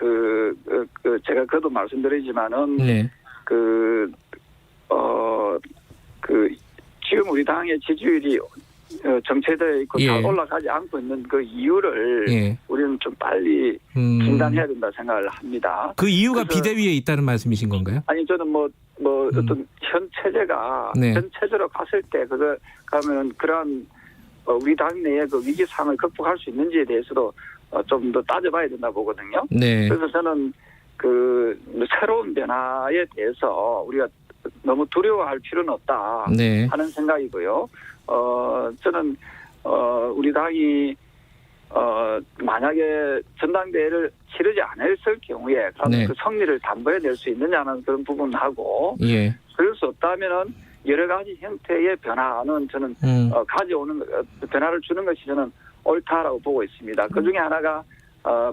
제가 그도 말씀드리지만은 네. 지금 우리 당의 지지율이 정체되어 있고 예. 잘 올라가지 않고 있는 그 이유를 예. 우리는 좀 빨리 진단해야 된다 생각을 합니다. 그 이유가 그래서- 비대위에 있다는 말씀이신 건가요? 아니 저는 어떤 현 체제가 네. 현 체제로 갔을 때 그거 가면 그러한 우리 당 내의 그 위기 상황을 극복할 수 있는지에 대해서도 좀 더 따져봐야 된다 보거든요. 네. 그래서 저는 그 새로운 변화에 대해서 우리가 너무 두려워할 필요는 없다 네. 하는 생각이고요. 저는 우리 당이 만약에 전당대회를 치르지 않았을 경우에 그럼 네. 그 승리를 담보해낼 수 있느냐는 그런 부분하고 예. 그럴 수 없다면은 여러 가지 형태의 변화는 저는 가져오는 변화를 주는 것이 저는 옳다라고 보고 있습니다. 그 중에 하나가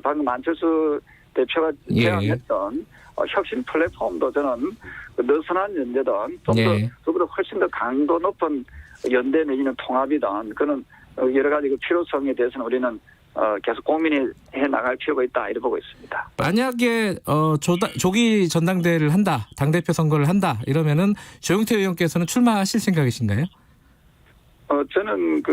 방금 안철수 대표가 예. 제안했던 혁신 플랫폼도 저는 느슨한 연대든 좀 네. 더 그보다 훨씬 더 강도 높은 연대 내지는 통합이든 그런 여러 가지 그 필요성에 대해서는 우리는 계속 고민해 나갈 필요가 있다 이렇게 보고 있습니다. 만약에 조기 전당대회를 한다, 당대표 선거를 한다 이러면은 조영태 의원께서는 출마하실 생각이신가요? 저는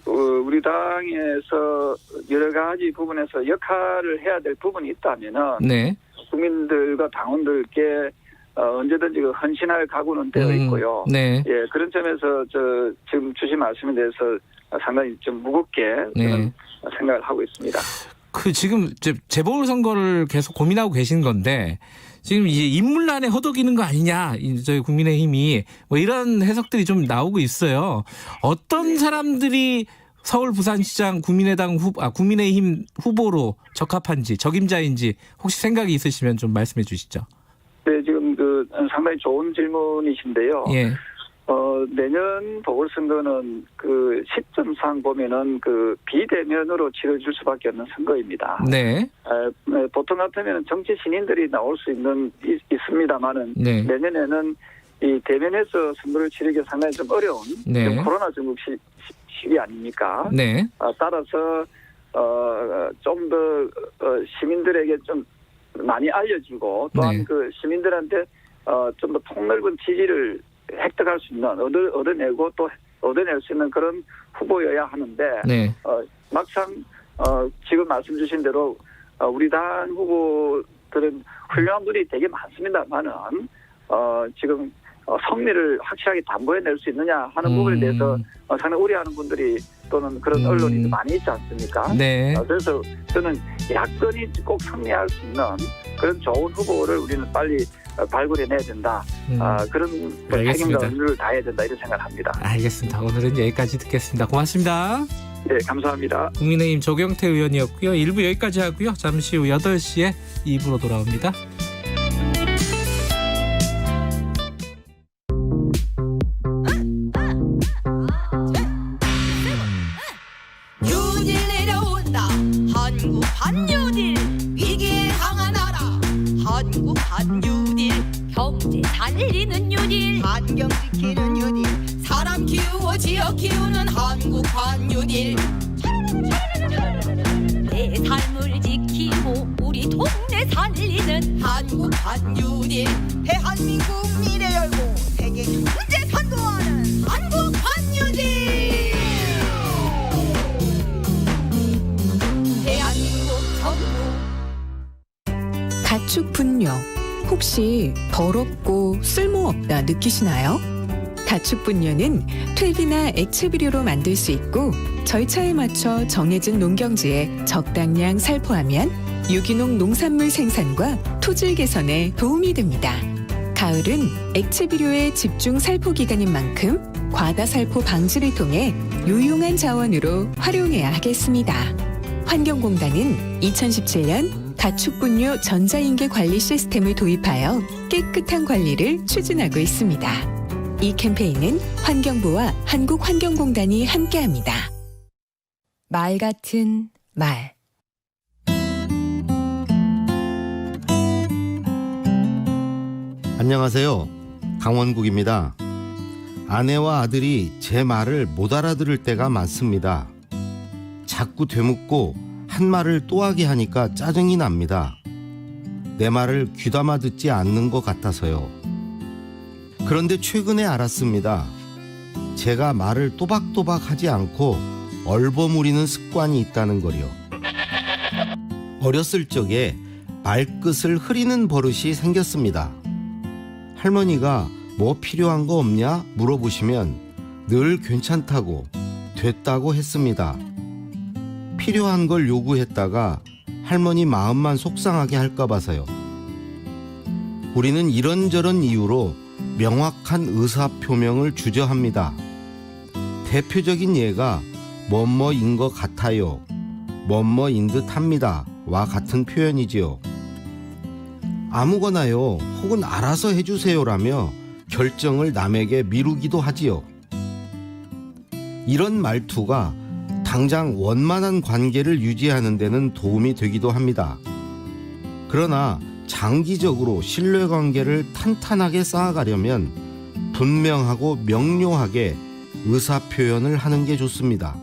우리 당에서 여러 가지 부분에서 역할을 해야 될 부분이 있다면은 네. 국민들과 당원들께 언제든지 그 헌신할 각오는 되어 있고요. 네. 예, 그런 점에서 지금 주신 말씀에 대해서 상당히 좀 무겁게 저는 생각을 하고 있습니다. 그 지금 이제 재보궐 선거를 계속 고민하고 계신 건데 지금 이제 인물난에 허덕이는 거 아니냐, 저희 국민의힘이 뭐 이런 해석들이 좀 나오고 있어요. 어떤 사람들이 서울 부산시장 국민의힘 후보로 적합한지 적임자인지 혹시 생각이 있으시면 좀 말씀해 주시죠. 네, 지금 상당히 좋은 질문이신데요. 예. 내년 보궐선거는 그 시점상 보면은 그 비대면으로 치러질 수밖에 없는 선거입니다. 네. 보통 같으면 정치 신인들이 나올 수 있습니다만은 네. 내년에는 이 대면에서 선거를 치르기 상당히 좀 어려운 네. 지금 코로나 전국 시기 아닙니까? 네. 따라서 좀 더 시민들에게 좀 많이 알려지고 또한 네. 그 시민들한테 좀 더 폭넓은 지지를 획득할 수 있는 얻어내고 또 얻어낼 수 있는 그런 후보여야 하는데 네. 막상 지금 말씀 주신 대로 우리 당 후보들은 훌륭한 분이 되게 많습니다만은 지금 성리를 확실하게 담보해낼 수 있느냐 하는 부분에 대해서 상당히 우려하는 분들이 또는 그런 언론이 많이 있지 않습니까? 네. 그래서 저는 야권이 꼭 승리할 수 있는 그런 좋은 후보를 우리는 빨리 발굴해내야 된다. 그런 알겠습니다. 책임과 의무를 다해야 된다 이런 생각을 합니다. 알겠습니다. 오늘은 여기까지 듣겠습니다. 고맙습니다. 네, 감사합니다. 국민의힘 조경태 의원이었고요. 1부 여기까지 하고요. 잠시 후 8시에 2부로 돌아옵니다. 뉴딜 내려온다. 한국 반뉴딜 위기에 강한 나라. 한국 반뉴딜 경제 살리는 뉴딜 환경 지키는 뉴딜 사람 키우고 지역 키우는 한국 반뉴딜 내 삶을 지키고 우리 동네 살리는 한국 반뉴딜 대한민국 미래 열고 세계 경제 선도하는 한국 반뉴딜 대한민국 정부 가축 분뇨 혹시 더럽고 쓸모없다 느끼시나요? 가축 분뇨는 퇴비나 액체 비료로 만들 수 있고 절차에 맞춰 정해진 농경지에 적당량 살포하면 유기농 농산물 생산과 토질 개선에 도움이 됩니다. 가을은 액체 비료의 집중 살포 기간인 만큼 과다 살포 방지를 통해 유용한 자원으로 활용해야 하겠습니다. 환경공단은 2017년 가축분유 전자인계 관리 시스템을 도입하여 깨끗한 관리를 추진하고 있습니다. 이 캠페인은 환경부와 한국환경공단이 함께합니다. 말 같은 말. 안녕하세요. 강원국입니다. 아내와 아들이 제 말을 못 알아들을 때가 많습니다. 자꾸 되묻고 한 말을 또 하게 하니까 짜증이 납니다. 내 말을 귀담아 듣지 않는 것 같아서요. 그런데 최근에 알았습니다. 제가 말을 또박또박 하지 않고 얼버무리는 습관이 있다는 거요. 어렸을 적에 말끝을 흐리는 버릇이 생겼습니다. 할머니가 뭐 필요한 거 없냐 물어보시면 늘 괜찮다고 됐다고 했습니다. 필요한 걸 요구했다가 할머니 마음만 속상하게 할까 봐서요. 우리는 이런저런 이유로 명확한 의사표명을 주저합니다. 대표적인 예가 뭐뭐인 것 같아요, 뭐뭐인 듯 합니다 와 같은 표현이지요. 아무거나요 혹은 알아서 해주세요라며 결정을 남에게 미루기도 하지요. 이런 말투가 당장 원만한 관계를 유지하는 데는 도움이 되기도 합니다. 그러나 장기적으로 신뢰관계를 탄탄하게 쌓아가려면 분명하고 명료하게 의사표현을 하는 게 좋습니다.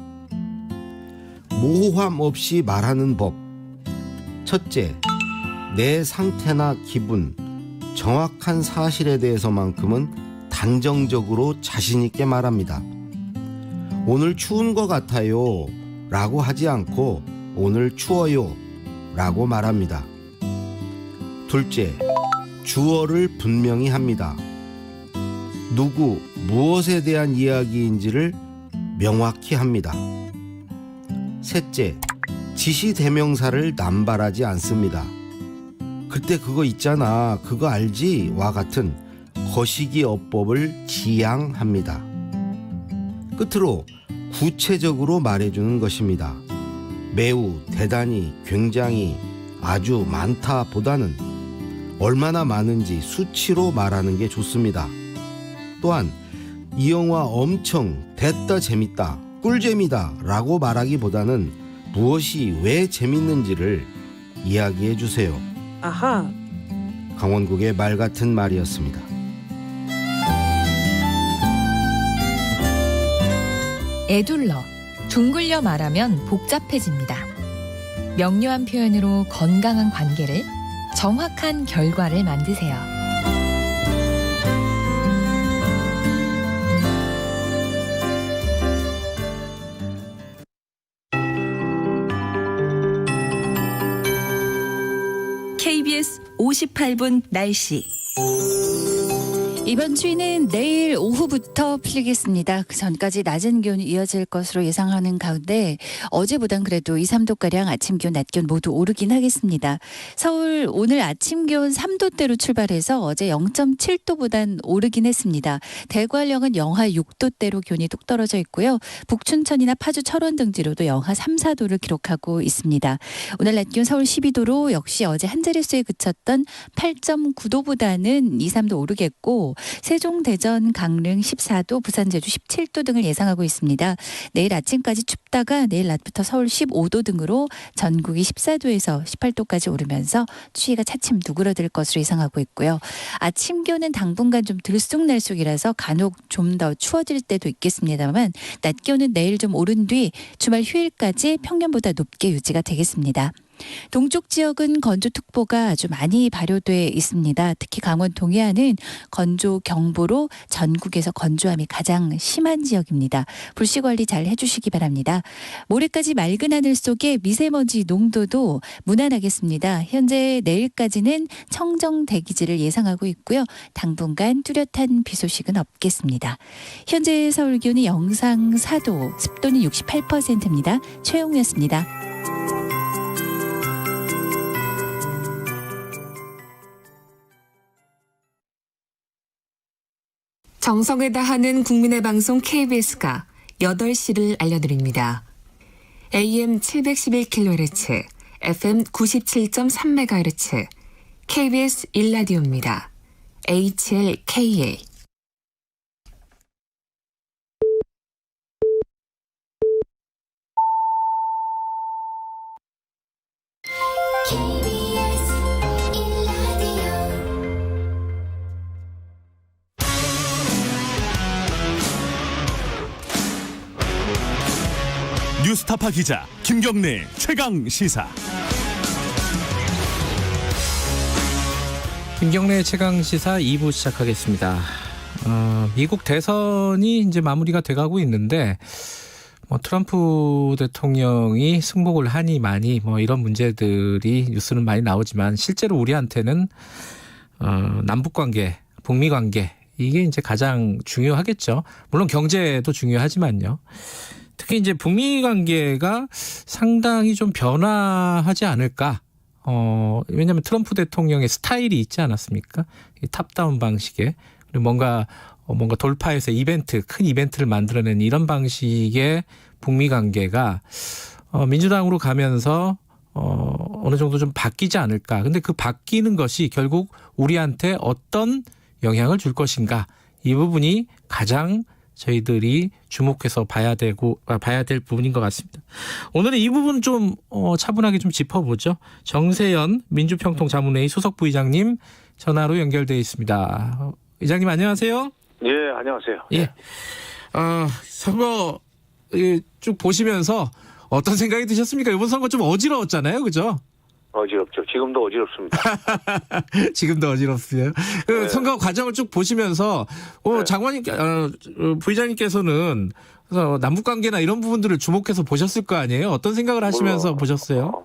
모호함 없이 말하는 법. 첫째, 내 상태나 기분, 정확한 사실에 대해서만큼은 단정적으로 자신 있게 말합니다. 오늘 추운 것 같아요 라고 하지 않고 오늘 추워요 라고 말합니다. 둘째, 주어를 분명히 합니다. 누구, 무엇에 대한 이야기인지를 명확히 합니다. 셋째, 지시대명사를 남발하지 않습니다. 그때 그거 있잖아, 그거 알지? 와 같은 거시기 어법을 지양합니다. 끝으로 구체적으로 말해주는 것입니다. 매우, 대단히, 굉장히, 아주 많다 보다는 얼마나 많은지 수치로 말하는 게 좋습니다. 또한 이 영화 엄청 됐다 재밌다 꿀잼이다 라고 말하기보다는 무엇이 왜 재밌는지를 이야기해 주세요. 아하. 강원국의 말 같은 말이었습니다. 에둘러, 둥글려 말하면 복잡해집니다. 명료한 표현으로 건강한 관계를, 정확한 결과를 만드세요. KBS 58분 날씨. 이번 추위는 내일 오후부터 풀리겠습니다. 그 전까지 낮은 기온이 이어질 것으로 예상하는 가운데 어제보단 그래도 2, 3도가량 아침 기온, 낮 기온 모두 오르긴 하겠습니다. 서울 오늘 아침 기온 3도대로 출발해서 어제 0.7도보단 오르긴 했습니다. 대관령은 영하 6도대로 기온이 뚝 떨어져 있고요. 북춘천이나 파주, 철원 등지로도 영하 3, 4도를 기록하고 있습니다. 오늘 낮 기온 서울 12도로 역시 어제 한 자릿수에 그쳤던 8.9도보다는 2, 3도 오르겠고 세종, 대전, 강릉 14도, 부산, 제주 17도 등을 예상하고 있습니다. 내일 아침까지 춥다가 내일 낮부터 서울 15도 등으로 전국이 14도에서 18도까지 오르면서 추위가 차츰 누그러들 것으로 예상하고 있고요. 아침 기온은 당분간 좀 들쑥날쑥이라서 간혹 좀 더 추워질 때도 있겠습니다만 낮 기온은 내일 좀 오른 뒤 주말 휴일까지 평년보다 높게 유지가 되겠습니다. 동쪽 지역은 건조특보가 아주 많이 발효돼 있습니다. 특히 강원 동해안은 건조경보로 전국에서 건조함이 가장 심한 지역입니다. 불씨 관리 잘 해주시기 바랍니다. 모레까지 맑은 하늘 속에 미세먼지 농도도 무난하겠습니다. 현재 내일까지는 청정 대기질을 예상하고 있고요. 당분간 뚜렷한 비 소식은 없겠습니다. 현재 서울 기온이 영상 4도, 습도는 68%입니다. 최영우였습니다. 정성을 다하는 국민의 방송 KBS가 8시를 알려드립니다. AM 711kHz, FM 97.3MHz KBS 1라디오입니다. HLKA. 뉴스타파 기자 김경래 최강 시사. 김경래 최강 시사 2부 시작하겠습니다. 미국 대선이 이제 마무리가 돼가고 있는데 트럼프 대통령이 승복을 하니 많이 이런 문제들이 뉴스는 많이 나오지만 실제로 우리한테는 남북 관계, 북미 관계 이게 이제 가장 중요하겠죠. 물론 경제도 중요하지만요. 특히 이제 북미 관계가 상당히 좀 변화하지 않을까. 왜냐하면 트럼프 대통령의 스타일이 있지 않았습니까? 탑다운 방식의 그리고 뭔가 돌파해서 큰 이벤트를 만들어낸 이런 방식의 북미 관계가 민주당으로 가면서 어느 정도 좀 바뀌지 않을까. 근데 그 바뀌는 것이 결국 우리한테 어떤 영향을 줄 것인가. 이 부분이 가장 저희들이 주목해서 봐야 될 부분인 것 같습니다. 오늘은 이 부분 좀 차분하게 좀 짚어보죠. 정세현 민주평통자문회의 소속 부의장님 전화로 연결되어 있습니다. 의장님 안녕하세요. 예, 안녕하세요. 예. 선거 쭉 보시면서 어떤 생각이 드셨습니까? 이번 선거 좀 어지러웠잖아요, 그죠? 어지럽죠. 지금도 어지럽습니다. 지금도 어지럽어요. 네. 선거 과정을 쭉 보시면서 부의장님께서는 남북 관계나 이런 부분들을 주목해서 보셨을 거 아니에요? 어떤 생각을 하시면서 보셨어요?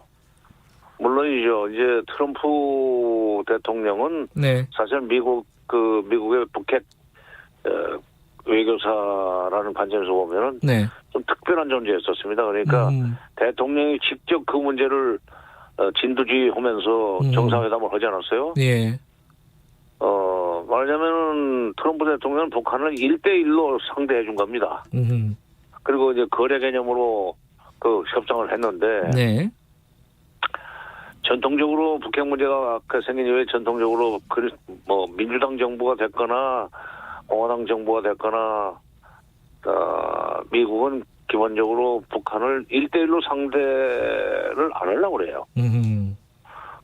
물론이죠. 이제 트럼프 대통령은 네. 사실 미국의 북핵 외교사라는 관점에서 보면은 네. 좀 특별한 존재였었습니다. 그러니까 대통령이 직접 그 문제를 진두지휘하면서 정상회담을 하지 않았어요? 예. 말하자면은 트럼프 대통령은 북한을 1대1로 상대해 준 겁니다. 그리고 이제 거래 개념으로 그 협상을 했는데. 네. 전통적으로 북핵 문제가 생긴 이후에 전통적으로 민주당 정부가 됐거나 공화당 정부가 됐거나 미국은 기본적으로 북한을 1대1로 상대를 안 하려고 그래요.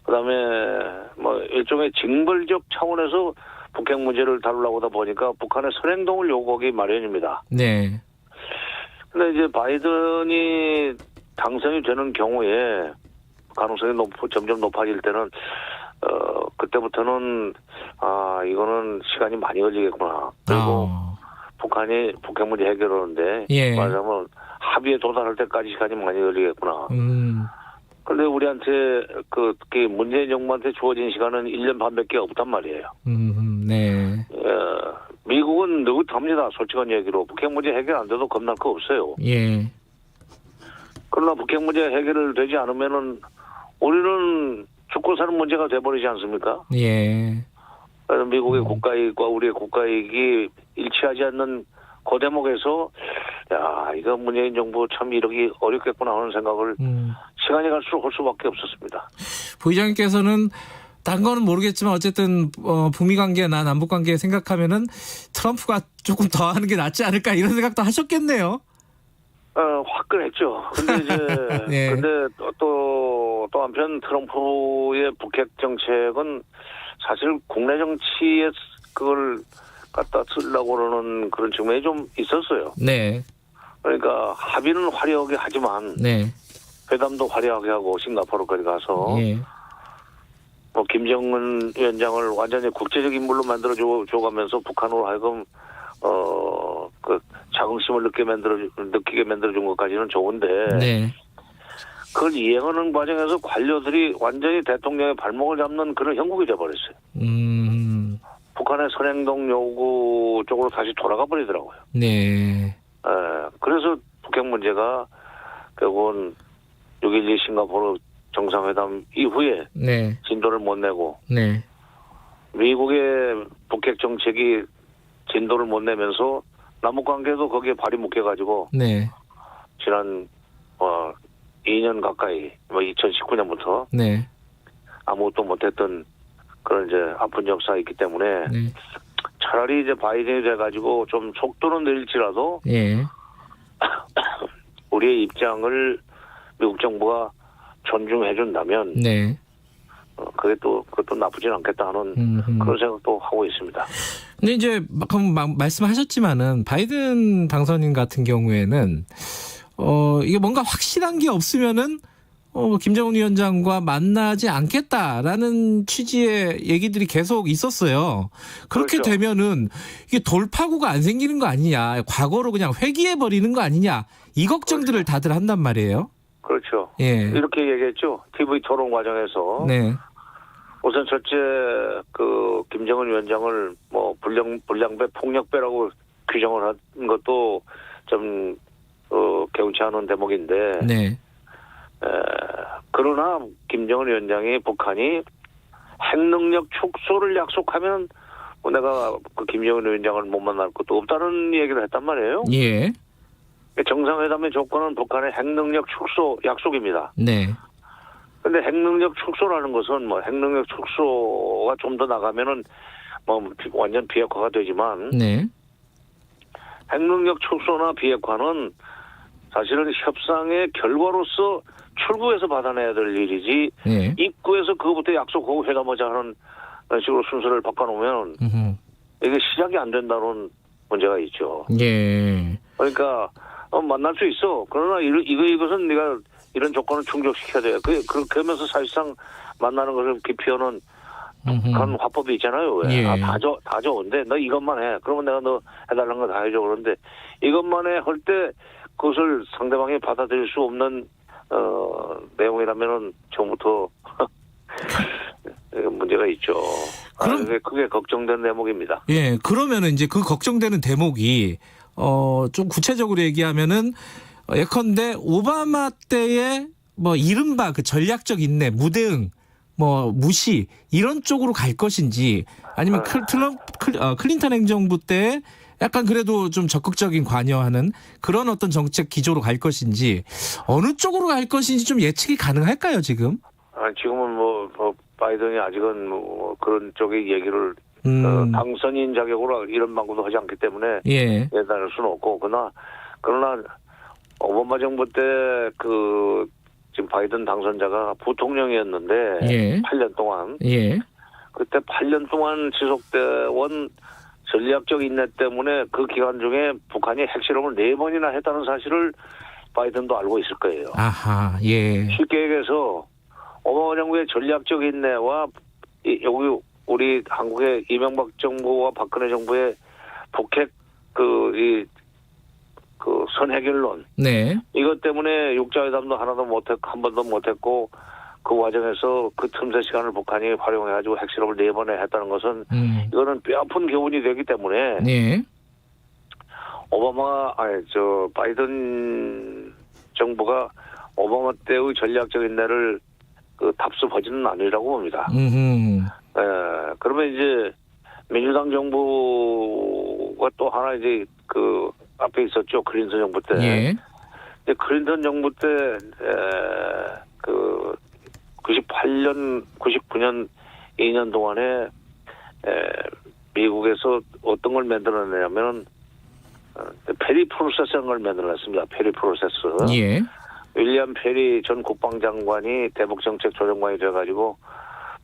그다음에 일종의 징벌적 차원에서 북핵 문제를 다루려고 하다 보니까 북한의 선행동을 요구하기 마련입니다. 네. 근데 이제 바이든이 당선이 되는 경우에 가능성이 점점 높아질 때는 그때부터는 이거는 시간이 많이 걸리겠구나. 그리고 북한이 북핵 문제 해결하는데 말하자면 합의에 도달할 때까지 시간이 많이 걸리겠구나. 그런데 우리한테 특히 문재인 정부한테 주어진 시간은 1년 반밖에 없단 말이에요. 네. 미국은 느긋합니다. 솔직한 얘기로 북핵 문제 해결 안 돼도 겁날 거 없어요. 예. 그러나 북핵 문제 해결되지 않으면은 우리는 죽고 사는 문제가 돼버리지 않습니까? 예. 그래서 미국의 국가이익과 우리의 국가이익이 일치하지 않는 그 대목에서 이거 문재인 정부 참 이러기 어렵겠구나 하는 생각을 시간이 갈수록 할 수밖에 없었습니다. 부의장님께서는 딴 거는 모르겠지만 어쨌든 북미 관계나 남북 관계 생각하면은 트럼프가 조금 더 하는 게 낫지 않을까 이런 생각도 하셨겠네요. 화끈했죠. 근데 이제 네. 근데 또 한편 트럼프의 북핵 정책은 사실 국내 정치에 그걸 갖다 쓰려고 그러는 그런 측면이 좀 있었어요. 네. 그러니까 합의는 화려하게 하지만 네. 회담도 화려하게 하고 싱가포르까지 가서 예. 김정은 위원장을 완전히 국제적 인물로 만들어 줘가면서 북한으로 하여금 그 자긍심을 느끼게 만들어 준 것까지는 좋은데 네. 그걸 이행하는 과정에서 관료들이 완전히 대통령의 발목을 잡는 그런 형국이 돼버렸어요. 북한의 선행동 요구 쪽으로 다시 돌아가 버리더라고요. 네. 그래서 북핵 문제가 결국은 6.12 싱가포르 정상회담 이후에 네. 진도를 못 내고 네. 미국의 북핵 정책이 진도를 못 내면서 남북관계도 거기에 발이 묶여가지고 네. 지난 2년 가까이 2019년부터 네. 아무것도 못했던 그런 이제 아픈 역사가 있기 때문에 네. 차라리 이제 바이든이 돼가지고 좀 속도는 느릴지라도 예. 우리의 입장을 미국 정부가 존중해준다면 네. 그것도 나쁘진 않겠다 하는 그런 생각도 하고 있습니다. 근데 이제 말씀하셨지만은 바이든 당선인 같은 경우에는 이게 뭔가 확실한 게 없으면은 김정은 위원장과 만나지 않겠다라는 취지의 얘기들이 계속 있었어요. 그렇게 그렇죠. 되면은 이게 돌파구가 안 생기는 거 아니냐, 과거로 그냥 회귀해 버리는 거 아니냐, 이 걱정들을 다들 한단 말이에요. 그렇죠. 예. 이렇게 얘기했죠. TV 토론 과정에서. 네. 우선 첫째 김정은 위원장을 불량배, 폭력배라고 규정을 한 것도 좀 개운치 않은 대목인데. 네. 그러나 김정은 위원장이 북한이 핵능력 축소를 약속하면 내가 김정은 위원장을 못 만날 것도 없다는 얘기를 했단 말이에요. 예. 정상회담의 조건은 북한의 핵능력 축소 약속입니다. 네. 근데 핵능력 축소라는 것은 핵능력 축소가 좀 더 나가면은 완전 비핵화가 되지만 네. 핵능력 축소나 비핵화는 사실은 협상의 결과로서 출구에서 받아내야 될 일이지 네. 입구에서 그거부터 약속하고 회담하자 하는 식으로 순서를 바꿔놓으면 이게 시작이 안 된다는 문제가 있죠. 예. 그러니까 만날 수 있어. 그러나 이것은 네가 이런 조건을 충족시켜야 돼요. 그러면서 사실상 만나는 것을 기피하는 북한 화법이 있잖아요. 왜? 예. 다 좋은데 너 이것만 해. 그러면 내가 너 해달라는 거 다 해줘. 그런데 이것만 해 할 때 그것을 상대방이 받아들일 수 없는 내용이라면은 처음부터 문제가 있죠. 그게 걱정된 대목입니다. 예. 그러면은 이제 그 걱정되는 대목이 좀 구체적으로 얘기하면은 예컨대 오바마 때의 이른바 그 전략적 인내, 무대응, 무시 이런 쪽으로 갈 것인지 아니면 클린턴 행정부 때 약간 그래도 좀 적극적인 관여하는 그런 어떤 정책 기조로 갈 것인지 어느 쪽으로 갈 것인지 좀 예측이 가능할까요 지금? 지금은 바이든이 아직은 그런 쪽의 얘기를 당선인 자격으로 이런 방구도 하지 않기 때문에 예단할 수는 없고 그러나 오바마 정부 때 지금 바이든 당선자가 부통령이었는데 8년 동안 그때 8년 동안 지속돼온 전략적 인내 때문에 그 기간 중에 북한이 핵실험을 4번이나 했다는 사실을 바이든도 알고 있을 거예요. 아하, 예. 쉽게 얘기해서 오바마 정부의 전략적 인내와 여기 우리 한국의 이명박 정부와 박근혜 정부의 북핵 선해결론. 네. 이것 때문에 육자회담도 한 번도 못했고 그 과정에서 그 틈새 시간을 북한이 활용해가지고 핵실험을 4번에 했다는 것은 이거는 뼈아픈 교훈이 되기 때문에 바이든 정부가 오바마 때의 전략적 인내를 답습하지는 않으리라고 봅니다. 그러면 이제 민주당 정부가 또 하나 이제 앞에 있었죠. 클린턴 정부 때. 클린턴 정부 때 98년, 99년 2년 동안에 미국에서 어떤 걸 만들어내냐면 페리 프로세스라는 걸 만들어냈습니다. 페리 프로세스. 윌리엄 페리 전 국방장관이 대북정책조정관이 돼가지고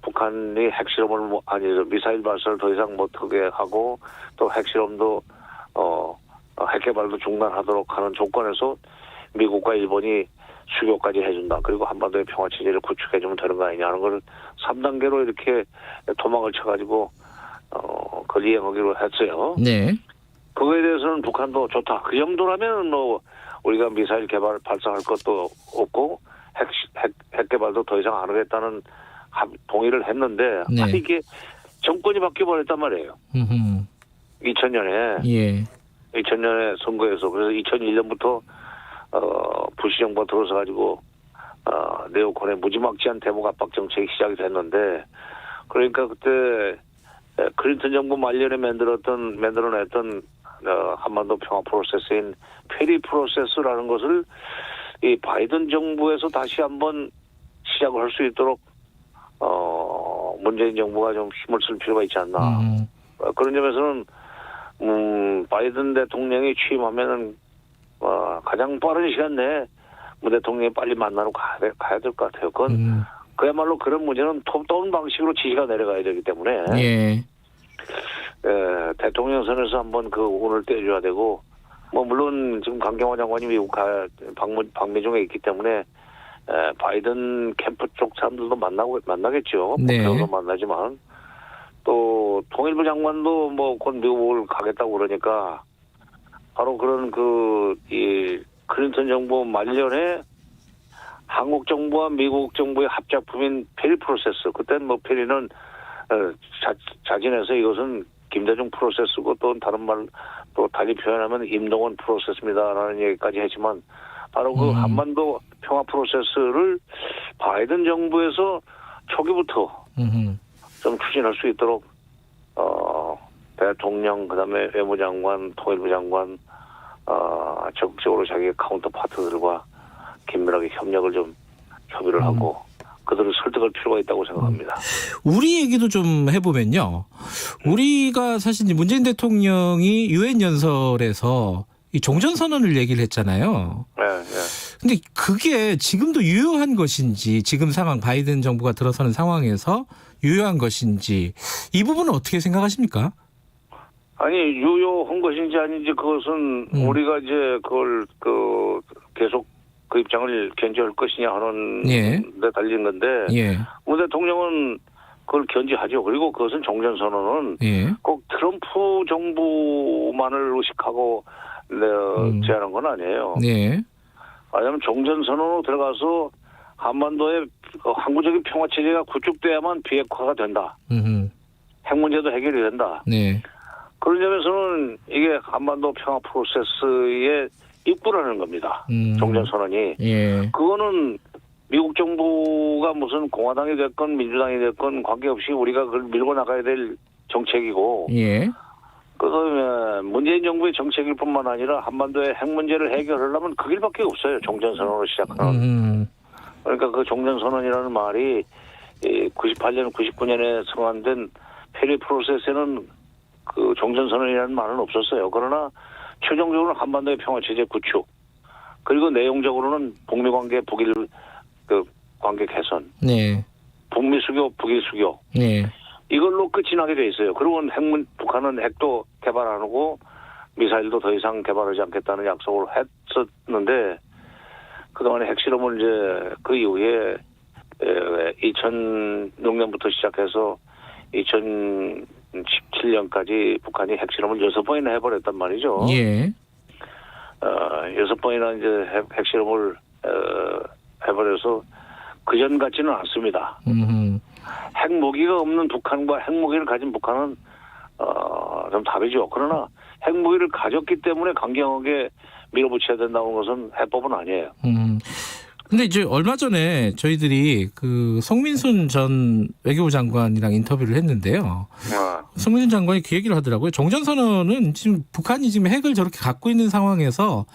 북한이 핵실험을 미사일 발사를 더 이상 못하게 하고 또 핵실험도 핵개발도 중단하도록 하는 조건에서 미국과 일본이 수교까지 해준다. 그리고 한반도의 평화체제를 구축해주면 되는 거 아니냐 하는 걸 3단계로 이렇게 도망을 쳐가지고 그걸 이행하기로 했어요. 그거에 대해서는 북한도 좋다. 그 정도라면 우리가 미사일 발사할 것도 없고 핵 개발도 더 이상 안 하겠다는 동의를 했는데 이게 정권이 바뀌어버렸단 말이에요. 2000년에 2000년에 선거에서 그래서 2001년부터 부시 정부가 들어서 가지고 네오콘의 무지막지한 대북 압박 정책이 시작이 됐는데 그러니까 그때 클린턴 정부 말년에 만들어냈던 한반도 평화 프로세스인 페리 프로세스라는 것을 이 바이든 정부에서 다시 한번 시작을 할 수 있도록 문재인 정부가 좀 힘을 쓸 필요가 있지 않나. 그런 점에서는 바이든 대통령이 취임하면은 가장 빠른 시간 내에 문 대통령이 빨리 만나러 가야 될 것 같아요. 그건 그야말로 그런 문제는 톱다운 방식으로 지시가 내려가야 되기 때문에 예. 대통령 선에서 한번 그 운을 떼줘야 되고 뭐 물론 지금 강경화 장관이 미국 방미 중에 있기 때문에 바이든 캠프 쪽 사람들도 만나겠죠. 네. 뭐 만나지만 또 통일부 장관도 뭐 곧 미국을 가겠다고 그러니까 바로 그런 이 클린턴 정부 말년에 한국 정부와 미국 정부의 합작품인 페리 프로세스. 그때는 뭐 페리는 자진해서 이것은 김대중 프로세스고 또 다른 말 또 달리 표현하면 임동원 프로세스입니다라는 얘기까지 했지만 바로 그 한반도 평화 프로세스를 바이든 정부에서 초기부터 좀 추진할 수 있도록 대통령 그다음에 외무장관, 통일부 장관 적극적으로 자기 카운터 파트들과 긴밀하게 협의를 하고 그들을 설득할 필요가 있다고 생각합니다. 우리 얘기도 좀 해보면요. 우리가 사실 이제 문재인 대통령이 유엔 연설에서 이 종전선언을 얘기를 했잖아요. 네. 근데 그게 지금도 유효한 것인지, 지금 상황 바이든 정부가 들어서는 상황에서 유효한 것인지 이 부분은 어떻게 생각하십니까? 아니 유효한 것인지 아닌지 그것은 우리가 이제 그걸 계속 그 입장을 견지할 것이냐 하는 데 달린 건데 문 대통령은 그걸 견지하죠. 그리고 그것은 종전선언은 꼭 트럼프 정부만을 의식하고 제안한 건 아니에요. 왜냐하면 종전선언으로 들어가서 한반도의 항구적인 평화체제가 구축돼야만 비핵화가 된다. 핵 문제도 해결이 된다. 그런 점에서는 이게 한반도 평화 프로세스의 입구라는 겁니다. 종전선언이. 그거는 미국 정부가 무슨 공화당이 됐건 민주당이 됐건 관계없이 우리가 그걸 밀고 나가야 될 정책이고 그다음에 문재인 정부의 정책일 뿐만 아니라 한반도의 핵 문제를 해결하려면 그 길밖에 없어요. 종전선언으로 시작하는. 그러니까 그 종전선언이라는 말이 98년, 99년에 성안된 페리 프로세스에는 그 종전선언이라는 말은 없었어요. 그러나 최종적으로는 한반도의 평화체제 구축 그리고 내용적으로는 북미 관계 북일 관계 개선 북미 수교 북일 수교 이걸로 끝이 나게 돼 있어요. 그리고 북한은 핵도 개발 안 하고 미사일도 더 이상 개발하지 않겠다는 약속을 했었는데 그동안에 핵실험을 이제 그 이후에 2006년부터 시작해서 2017년까지 북한이 핵실험을 6번이나 해버렸단 말이죠. 6번이나 이제 핵실험을 해버려서 그전 같지는 않습니다. 핵무기가 없는 북한과 핵무기를 가진 북한은 좀 다르죠. 그러나 핵무기를 가졌기 때문에 강경하게 밀어붙여야 된다는 것은 해법은 아니에요. 근데 이제 얼마 전에 저희들이 그 송민순 전 외교부 장관이랑 인터뷰를 했는데요. 송민순 장관이 그 얘기를 하더라고요. 종전선언은 지금 북한이 지금 핵을 저렇게 갖고 있는 상황에서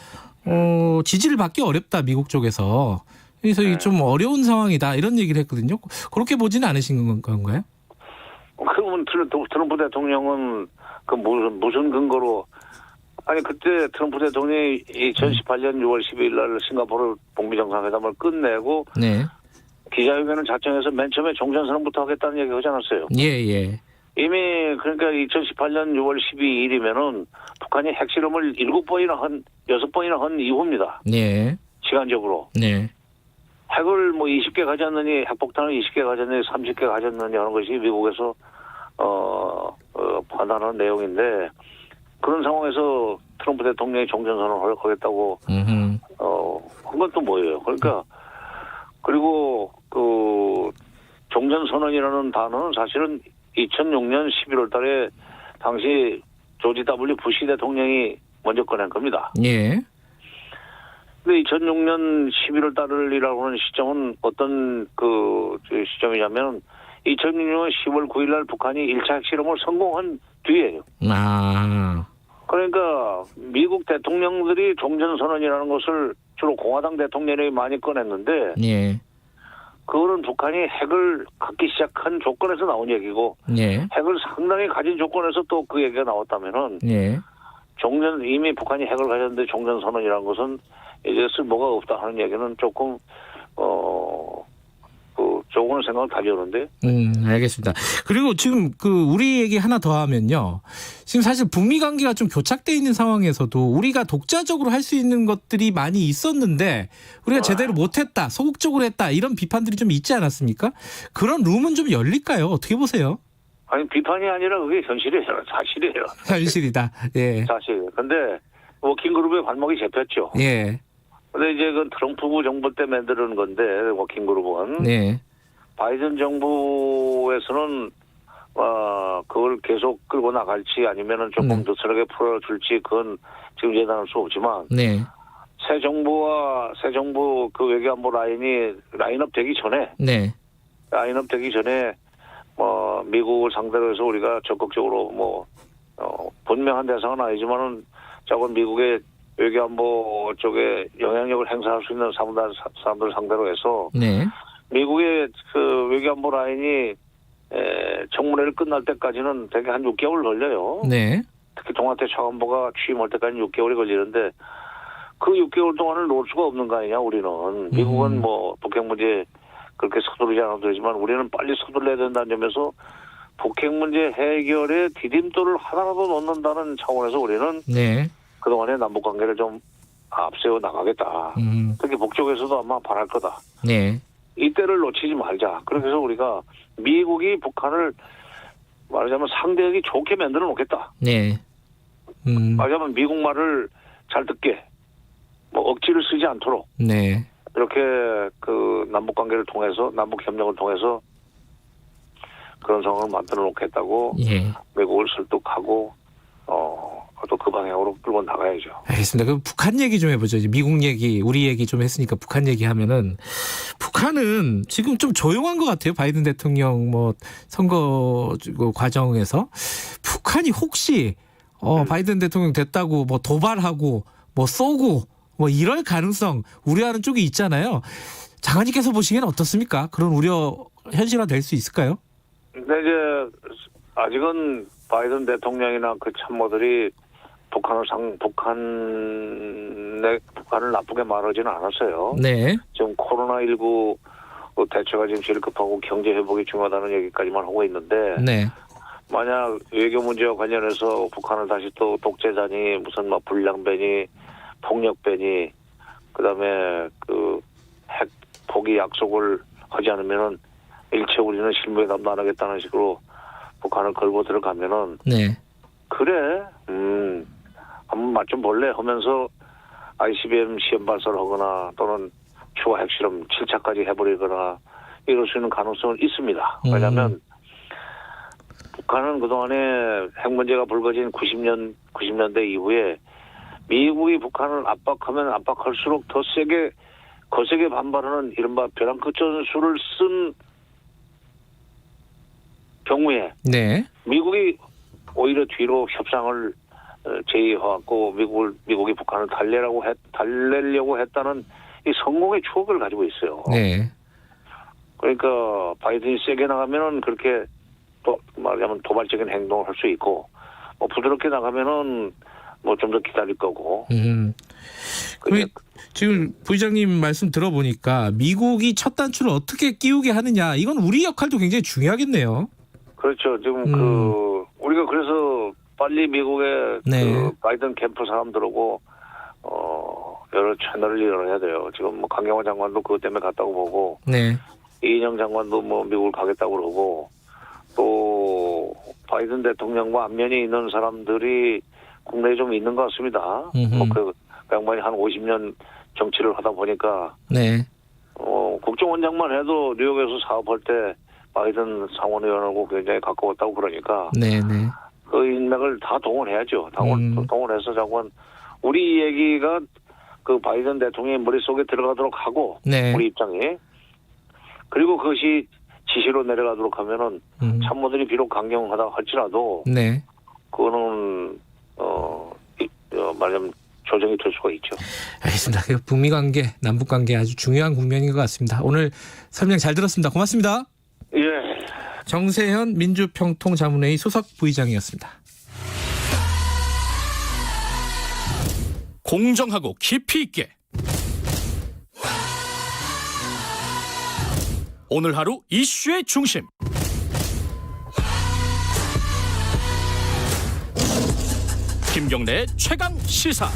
지지를 받기 어렵다 미국 쪽에서. 그래서 이게 좀 어려운 상황이다 이런 얘기를 했거든요. 그렇게 보지는 않으신 건가요? 그러면 트럼프 대통령은 그 무슨 근거로 아니 그때 트럼프 대통령이 2018년 6월 12일 날 싱가포르 북미 정상회담을 끝내고 기자회견을 자청해서 맨 처음에 종전선언부터 하겠다는 얘기 하지 않았어요. 이미 그러니까 2018년 6월 12일이면은 북한이 핵실험을 6번이나 한 이후입니다. 시간적으로. 핵을 뭐 20개 가졌느니 핵폭탄을 20개 가졌느니 30개 가졌느니 하는 것이 미국에서 판단하는 내용인데 그런 상황에서 트럼프 대통령이 종전선언을 하겠다고 한 건 또 뭐예요? 그러니까 그리고 그 종전선언이라는 단어는 사실은 2006년 11월 달에 당시 조지 W 부시 대통령이 먼저 꺼낸 겁니다. 근데 2006년 11월 달이라고 하는 시점은 어떤 그 시점이냐면 2006년 10월 9일 날 북한이 1차 핵실험을 성공한 뒤에요. 그러니까 미국 대통령들이 종전선언이라는 것을 주로 공화당 대통령이 많이 꺼냈는데 예. 그거는 북한이 핵을 갖기 시작한 조건에서 나온 얘기고 예. 핵을 상당히 가진 조건에서 또 그 얘기가 나왔다면은 예. 종전 이미 북한이 핵을 가졌는데 종전선언이라는 것은 이제 쓸모가 없다 하는 얘기는 조금 조금은 생각을 달리 오는데. 알겠습니다. 그리고 지금 우리 얘기 하나 더 하면요. 지금 사실 북미 관계가 좀 교착돼 있는 상황에서도 우리가 독자적으로 할 수 있는 것들이 많이 있었는데 우리가 제대로 못했다, 소극적으로 했다 이런 비판들이 좀 있지 않았습니까? 그런 룸은 좀 열릴까요? 어떻게 보세요? 아니 비판이 아니라 그게 현실이에요. 사실이에요. 현실이다. 예. 사실. 근데 워킹그룹의 발목이 잡혔죠. 예. 근데 이제 그 트럼프 정부 때 만드는 건데 워킹그룹은. 네. 바이든 정부에서는 그걸 계속 끌고 나갈지 아니면은 조금 느슨하게 풀어줄지 그건 지금 예단할 수 없지만 네. 새 정부 그 외교안보 라인업 되기 전에 네. 라인업 되기 전에 미국을 상대로 해서 우리가 적극적으로 분명한 대상은 아니지만은 작은 미국의 외교안보 쪽에 영향력을 행사할 수 있는 사람들 상대로 해서 네. 미국의 그 외교안보 라인이 청문회를 끝날 때까지는 되게 한 6개월 걸려요. 네. 특히 동아태 차관보가 취임할 때까지 6개월이 걸리는데 그 6개월 동안을 놓을 수가 없는 거 아니냐 우리는. 미국은 북핵 문제 그렇게 서두르지 않아도 되지만 우리는 빨리 서둘러야 된다는 점에서 북핵 문제 해결에 디딤돌을 하나라도 놓는다는 차원에서 우리는 네. 그동안의 남북관계를 좀 앞세워 나가겠다. 특히 북쪽에서도 아마 바랄 거다. 네. 이때를 놓치지 말자. 그렇게 해서 우리가 미국이 북한을 말하자면 상대하기 좋게 만들어 놓겠다. 네. 말하자면 미국 말을 잘 듣게 억지를 쓰지 않도록. 네. 이렇게 그 남북 관계를 통해서 남북 협력을 통해서 그런 상황을 만들어 놓겠다고 예. 미국을 설득하고 또 그 방향으로 끌고 나가야죠. 알겠습니다. 그럼 북한 얘기 좀 해보죠. 이제 미국 얘기, 우리 얘기 좀 했으니까 북한 얘기 하면은 북한은 지금 좀 조용한 것 같아요. 바이든 대통령 선거 과정에서 북한이 혹시 바이든 대통령 됐다고 도발하고 쏘고 이럴 가능성 우려하는 쪽이 있잖아요. 장관님께서 보시기에는 어떻습니까? 그런 우려 현실화될 수 있을까요? 근데 이제 아직은 바이든 대통령이나 그 참모들이 북한을 나쁘게 말하지는 않았어요. 네. 지금 코로나19 대처가 지금 제일 급하고 경제 회복이 중요하다는 얘기까지만 하고 있는데 네. 만약 외교 문제와 관련해서 북한을 다시 또 독재자니 무슨 불량배니 폭력배니 그다음에 그 핵 포기 약속을 하지 않으면은 일체 우리는 실무회담도 안 하겠다는 식으로 북한을 걸고 들어가면은 네. 그래 한번 맛 좀 볼래 하면서 ICBM 시험 발사를 하거나 또는 추가 핵실험 7차까지 해버리거나 이럴 수 있는 가능성은 있습니다. 왜냐하면 북한은 그동안에 핵 문제가 불거진 90년대 이후에 미국이 북한을 압박하면 압박할수록 더 세게 거세게 반발하는 이른바 벼랑끝 전술을 쓴 경우에 네. 미국이 오히려 뒤로 협상을 제의해왔고 미국이 북한을 달래려고 했다는 이 성공의 추억을 가지고 있어요. 네. 그러니까 바이든이 세게 나가면은 그렇게 또 말하자면 도발적인 행동을 할 수 있고 부드럽게 나가면은 좀 더 기다릴 거고. 지금 부의장님 말씀 들어보니까 미국이 첫 단추를 어떻게 끼우게 하느냐 이건 우리 역할도 굉장히 중요하겠네요. 그렇죠. 지금 우리가 그래서 빨리 미국의 네. 그 바이든 캠프 사람들하고 여러 채널을 열어야 돼요. 지금 강경화 장관도 그것 때문에 갔다고 보고, 네. 이인영 장관도 미국을 가겠다고 그러고, 또 바이든 대통령과 안면이 있는 사람들이 국내에 좀 있는 것 같습니다. 그 양반이 한 50년 정치를 하다 보니까, 네. 국정원장만 해도 뉴욕에서 사업할 때 바이든 상원의원하고 굉장히 가까웠다고 그러니까, 네, 네. 그 인맥을 다 동원해야죠. 동원해서 자꾸만 우리 얘기가 그 바이든 대통령의 머릿속에 들어가도록 하고, 네. 우리 입장이. 그리고 그것이 지시로 내려가도록 하면은 참모들이 비록 강경하다 할지라도, 네. 그거는 말하자면 조정이 될 수가 있죠. 알겠습니다. 북미 관계, 남북 관계 아주 중요한 국면인 것 같습니다. 오늘 설명 잘 들었습니다. 고맙습니다. 예. 정세현 민주평통자문회의 수석 부의장이었습니다. 공정하고 깊이 있게 오늘 하루 이슈의 중심 김경래의 최강 시사.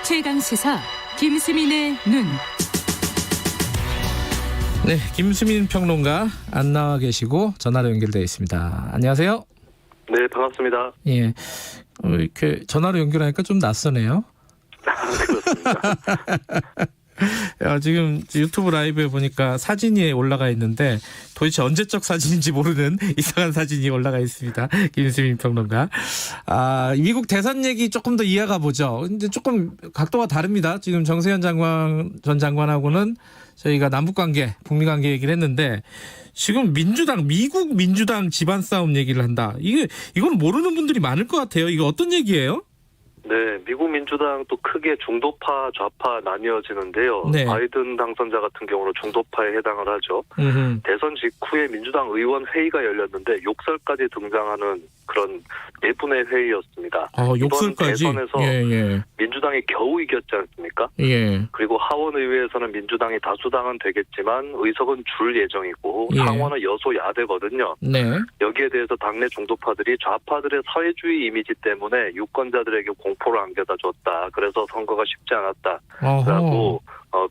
최강 시사 김수민의 눈. 네, 김수민 평론가 안 나와 계시고 전화로 연결되어 있습니다. 안녕하세요. 네, 반갑습니다. 예, 이렇게 전화로 연결하니까 좀 낯서네요. 그렇습니다. 지금 유튜브 라이브에 보니까 사진이 올라가 있는데 도대체 언제적 사진인지 모르는 이상한 사진이 올라가 있습니다. 김수민 평론가. 미국 대선 얘기 조금 더 이어가 보죠. 근데 조금 각도가 다릅니다. 지금 정세현 전 장관하고는 저희가 남북관계, 북미관계 얘기를 했는데 지금 미국 민주당 집안 싸움 얘기를 한다. 이건 모르는 분들이 많을 것 같아요. 이거 어떤 얘기예요? 네, 미국 민주당도 크게 중도파, 좌파 나뉘어지는데요. 네. 바이든 당선자 같은 경우는 중도파에 해당을 하죠. 대선 직후에 민주당 의원 회의가 열렸는데 욕설까지 등장하는 그런 예분의 회의였습니다. 욕설까지? 이번 대선에서 예. 민주당이 겨우 이겼지 않습니까? 예. 그리고 하원의회에서는 민주당이 다수당은 되겠지만 의석은 줄 예정이고 예. 상원은 여소야대거든요. 네. 여기에 대해서 당내 중도파들이 좌파들의 사회주의 이미지 때문에 유권자들에게 공포를 안겨다 줬다. 그래서 선거가 쉽지 않았다라고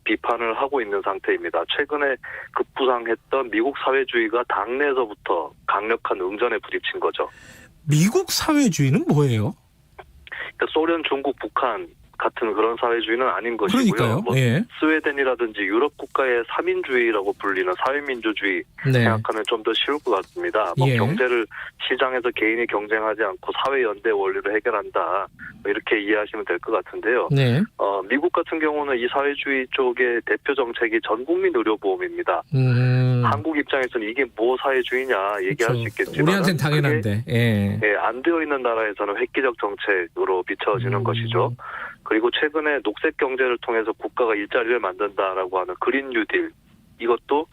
비판을 하고 있는 상태입니다. 최근에 급부상했던 미국 사회주의가 당내에서부터 강력한 응전에 부딪힌 거죠. 미국 사회주의는 뭐예요? 그러니까 소련, 중국, 북한 같은 그런 사회주의는 아닌 것이고요. 그러니까요. 예. 스웨덴이라든지 유럽 국가의 3인주의라고 불리는 사회민주주의 네. 생각하면 좀 더 쉬울 것 같습니다. 예. 경제를 시장에서 개인이 경쟁하지 않고 사회연대 원리로 해결한다. 이렇게 이해하시면 될 것 같은데요. 네. 미국 같은 경우는 이 사회주의 쪽의 대표 정책이 전국민 의료보험입니다. 한국 입장에서는 이게 뭐 사회주의냐 얘기할 수 있겠지만 우리한테는 당연한데 안 되어 있는 나라에서는 획기적 정책으로 비춰지는 것이죠. 그리고 최근에 녹색 경제를 통해서 국가가 일자리를 만든다라고 하는 그린 뉴딜 이것도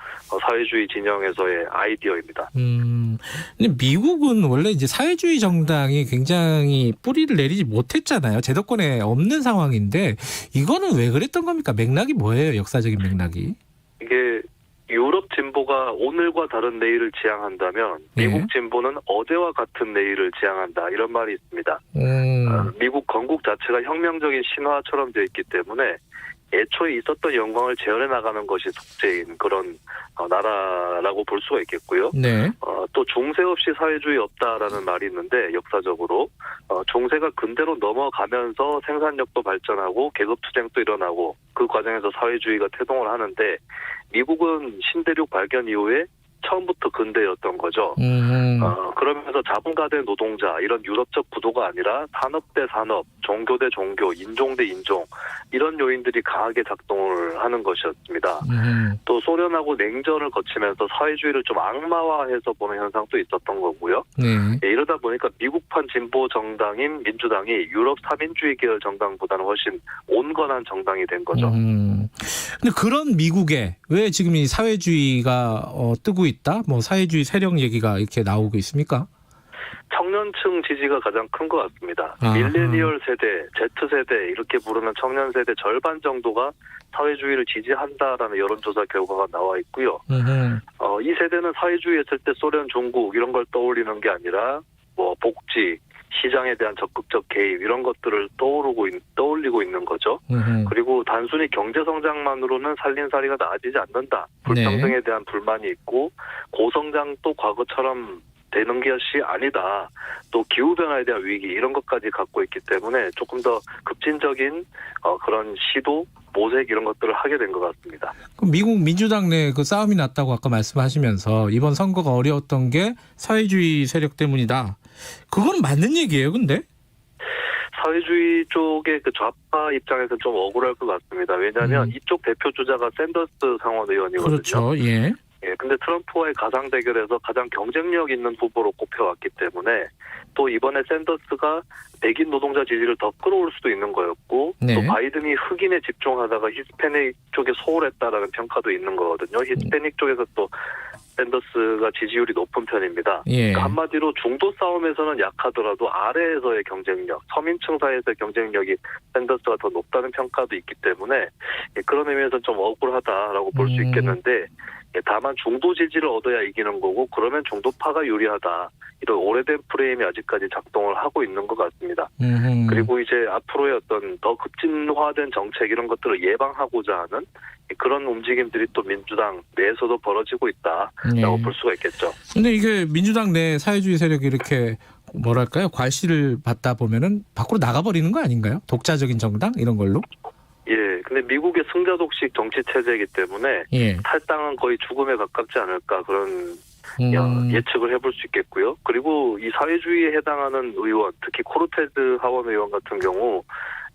사회주의 진영에서의 아이디어입니다. 근데 미국은 원래 이제 사회주의 정당이 굉장히 뿌리를 내리지 못했잖아요. 제도권에 없는 상황인데 이거는 왜 그랬던 겁니까? 맥락이 뭐예요? 역사적인 맥락이? 이게 유럽 진보가 오늘과 다른 내일을 지향한다면 미국 진보는 어제와 같은 내일을 지향한다. 이런 말이 있습니다. 미국 건국 자체가 혁명적인 신화처럼 되어 있기 때문에 애초에 있었던 영광을 재현해 나가는 것이 속죄인 그런 나라라고 볼 수가 있겠고요. 네. 또 중세 없이 사회주의 없다라는 말이 있는데 역사적으로 중세가 근대로 넘어가면서 생산력도 발전하고 계급투쟁도 일어나고 그 과정에서 사회주의가 태동을 하는데 미국은 신대륙 발견 이후에 처음부터 근대였던 거죠. 그러면서 자본가 대 노동자 이런 유럽적 구도가 아니라 산업 대 산업, 종교 대 종교, 인종 대 인종 이런 요인들이 강하게 작동을 하는 것이었습니다. 또 소련하고 냉전을 거치면서 사회주의를 좀 악마화해서 보는 현상도 있었던 거고요. 이러다 보니까 미국판 진보 정당인 민주당이 유럽 3인주의 계열 정당보다는 훨씬 온건한 정당이 된 거죠. 근데 그런 미국에 왜 지금 이 사회주의가 뜨고 있다? 뭐 사회주의 세력 얘기가 이렇게 나오고 있습니까? 청년층 지지가 가장 큰 것 같습니다. 밀레니얼 세대, Z세대 이렇게 부르는 청년 세대 절반 정도가 사회주의를 지지한다라는 여론조사 결과가 나와 있고요. 이 세대는 사회주의 했을 때 소련, 중국 이런 걸 떠올리는 게 아니라 뭐 복지, 시장에 대한 적극적 개입 이런 것들을 떠올리고 있는 거죠. 그리고 단순히 경제 성장만으로는 살림살이가 나아지지 않는다. 불평등에 대한 불만이 있고 고성장도 과거처럼 되는 것이 아니다. 또 기후변화에 대한 위기 이런 것까지 갖고 있기 때문에 조금 더 급진적인 그런 시도, 모색 이런 것들을 하게 된 것 같습니다. 그럼 미국 민주당 내 그 싸움이 났다고 아까 말씀하시면서 이번 선거가 어려웠던 게 사회주의 세력 때문이다. 그건 맞는 얘기예요, 근데? 사회주의 쪽의 그 좌파 입장에서는 좀 억울할 것 같습니다. 왜냐하면 이쪽 대표 주자가 샌더스 상원 의원이거든요. 그렇죠. 예. 예, 근데 트럼프와의 가상 대결에서 가장 경쟁력 있는 후보로 꼽혀왔기 때문에 또 이번에 샌더스가 백인 노동자 지지를 더 끌어올 수도 있는 거였고 네. 또 바이든이 흑인에 집중하다가 히스패닉 쪽에 소홀했다라는 평가도 있는 거거든요. 히스패닉 쪽에서 또 샌더스가 지지율이 높은 편입니다. 예. 그러니까 한마디로 중도 싸움에서는 약하더라도 아래에서의 경쟁력, 서민층 사이에서의 경쟁력이 샌더스가 더 높다는 평가도 있기 때문에 그런 의미에서 좀 억울하다라고 볼 수 있겠는데 다만 중도 지지를 얻어야 이기는 거고 그러면 중도파가 유리하다. 이런 오래된 프레임이 아직까지 작동을 하고 있는 것 같습니다. 그리고 이제 앞으로의 어떤 더 급진화된 정책 이런 것들을 예방하고자 하는 그런 움직임들이 또 민주당 내에서도 벌어지고 있다라고 볼 수가 있겠죠. 근데 이게 민주당 내 사회주의 세력이 이렇게 뭐랄까요? 괄시를 받다 보면은 밖으로 나가버리는 거 아닌가요? 독자적인 정당 이런 걸로? 예, 근데 미국의 승자독식 정치 체제이기 때문에 탈당은 거의 죽음에 가깝지 않을까 그런 예측을 해볼 수 있겠고요. 그리고 이 사회주의에 해당하는 의원, 특히 코르테즈 하원 의원 같은 경우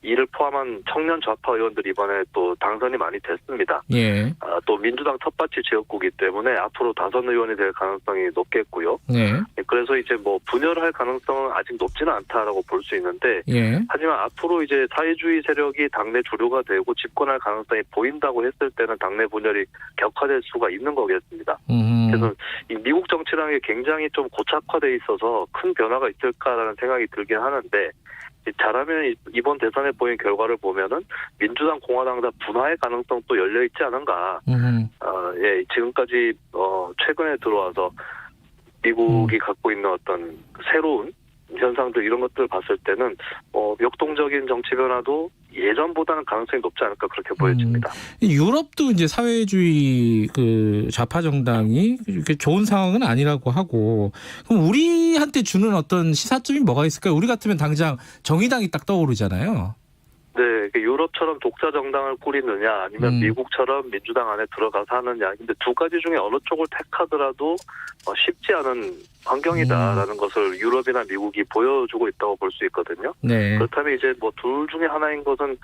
이를 포함한 청년 좌파 의원들이 이번에 또 당선이 많이 됐습니다. 예. 또 민주당 텃밭이 지역구이기 때문에 앞으로 다선 의원이 될 가능성이 높겠고요. 네. 그래서 이제 뭐 분열할 가능성은 아직 높지는 않다라고 볼 수 있는데, 하지만 앞으로 이제 사회주의 세력이 당내 주류가 되고 집권할 가능성이 보인다고 했을 때는 당내 분열이 격화될 수가 있는 거겠습니다. 그래서 이 미국 정치라는 게 굉장히 좀 고착화돼 있어서 큰 변화가 있을까라는 생각이 들긴 하는데. 잘하면 이번 대선에 보인 결과를 보면은 민주당, 공화당 다 분화의 가능성도 열려 있지 않은가. 예, 지금까지 최근에 들어와서 미국이 갖고 있는 어떤 새로운 현상들 이런 것들을 봤을 때는 역동적인 정치 변화도 예전보다는 가능성이 높지 않을까 그렇게 보여집니다. 유럽도 이제 사회주의 그 좌파 정당이 이렇게 좋은 상황은 아니라고 하고 그럼 우리한테 주는 어떤 시사점이 뭐가 있을까요? 우리 같으면 당장 정의당이 딱 떠오르잖아요. 네, 유럽처럼 독자 정당을 꾸리느냐 아니면 미국처럼 민주당 안에 들어가서 하느냐. 근데 두 가지 중에 어느 쪽을 택하더라도 쉽지 않은 환경이다라는 것을 유럽이나 미국이 보여주고 있다고 볼 수 있거든요. 네. 그렇다면 이제 뭐 둘 중에 하나인 것은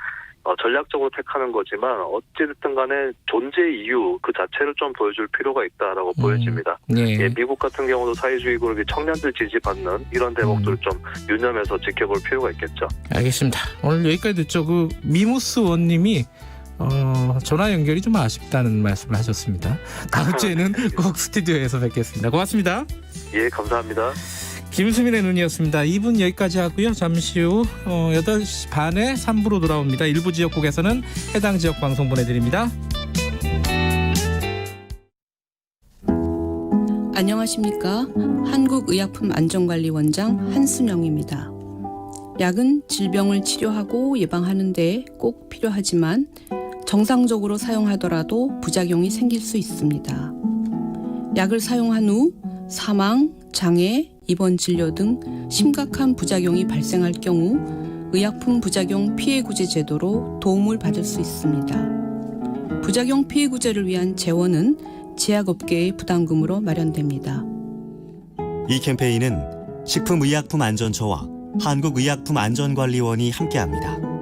전략적으로 택하는 거지만 어찌됐든 간에 존재 이유 그 자체를 좀 보여줄 필요가 있다라고 보여집니다. 예, 미국 같은 경우도 사회주의 그룹이 청년들 지지받는 이런 대목들을 좀 유념해서 지켜볼 필요가 있겠죠. 알겠습니다. 오늘 여기까지 듣죠. 그 미무스 원님이 전화 연결이 좀 아쉽다는 말씀을 하셨습니다. 다음 주에는 꼭 스튜디오에서 뵙겠습니다. 고맙습니다. 예, 감사합니다. 김수민의 눈이었습니다. 2분 여기까지 하고요. 잠시 후 8시 반에 3부로 돌아옵니다. 일부 지역국에서는 해당 지역 방송 보내드립니다. 안녕하십니까. 한국의약품안전관리원장 한순영입니다. 약은 질병을 치료하고 예방하는 데 꼭 필요하지만 정상적으로 사용하더라도 부작용이 생길 수 있습니다. 약을 사용한 후 사망, 장애, 입원 진료 등 심각한 부작용이 발생할 경우 의약품 부작용 피해구제 제도로 도움을 받을 수 있습니다. 부작용 피해구제를 위한 재원은 제약업계의 부담금으로 마련됩니다. 이 캠페인은 식품의약품안전처와 한국의약품안전관리원이 함께합니다.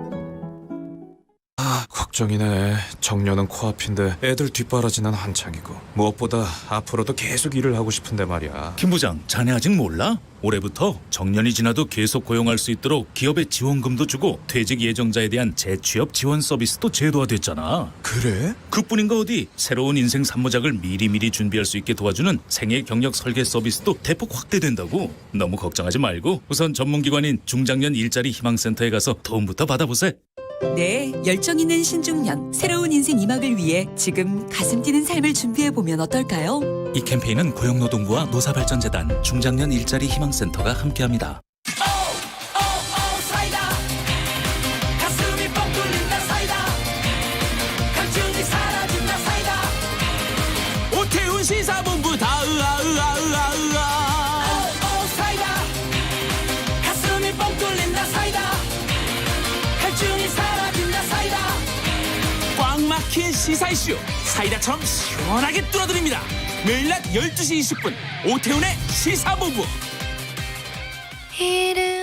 걱정이네. 정년은 코앞인데 애들 뒷바라지는 한창이고 무엇보다 앞으로도 계속 일을 하고 싶은데 말이야. 김 부장, 자네 아직 몰라? 올해부터 정년이 지나도 계속 고용할 수 있도록 기업에 지원금도 주고 퇴직 예정자에 대한 재취업 지원 서비스도 제도화됐잖아. 그래? 그뿐인가 어디? 새로운 인생 산모작을 미리미리 준비할 수 있게 도와주는 생애 경력 설계 서비스도 대폭 확대된다고. 너무 걱정하지 말고 우선 전문기관인 중장년 일자리 희망센터에 가서 도움부터 받아보세. 네, 열정 있는 신중년, 새로운 인생 2막을 위해 지금 가슴 뛰는 삶을 준비해보면 어떨까요? 이 캠페인은 고용노동부와 노사발전재단, 중장년 일자리 희망센터가 함께합니다. 사이다 가슴이 뻥 뚫린다 사이다 갈증이 사라진다 사이다 오태훈 시사본부 다 사이다 가슴이 뻥 뚫린다 사이다 갈증이 사라진다 사이다 꽉 막힌 시사 이슈 사이다처럼 시원하게 뚫어드립니다. 매일 낮 12시 20분 오태훈의 시사본부.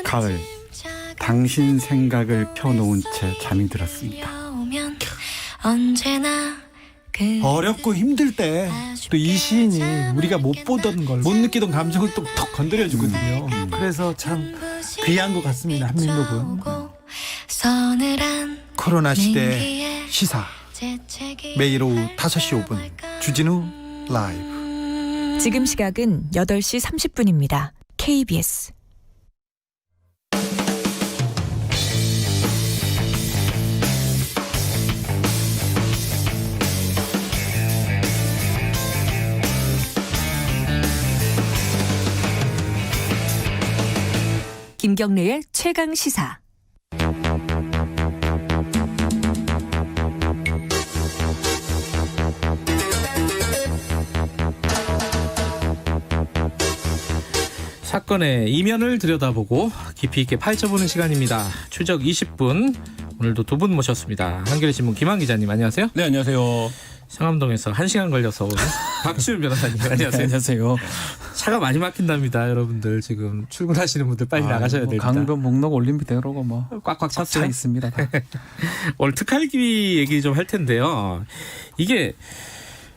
가을, 당신 생각을 펴놓은 채 잠이 들었습니다. 언제나 어렵고 힘들 때 또 이 시인이 우리가 못 보던 걸 못 느끼던 감정을 또 턱 건드려주거든요. 그래서 참 귀한 것 같습니다. 한민록은. 코로나 시대 시사 매일 오후 5시 5분 주진우 라이브. 지금 시각은 8시 30분입니다. KBS 김경래의 최강 시사. 사건의 이면을 들여다보고 깊이 있게 파헤쳐보는 시간입니다. 추적 20분. 오늘도 두 분 모셨습니다. 한겨레 신문 김한 기자님 안녕하세요. 네, 안녕하세요. 상암동에서 1시간 걸려서 온 박지훈 변호사님 안녕하세요. 네, 안녕하세요. 차가 많이 막힌답니다. 여러분들 지금 출근하시는 분들 빨리 나가셔야 됩니다. 강변 목록 올림픽대로고 뭐 꽉꽉 찼어요. 차 있습니다. 오늘 특활기 얘기 좀 할 텐데요. 이게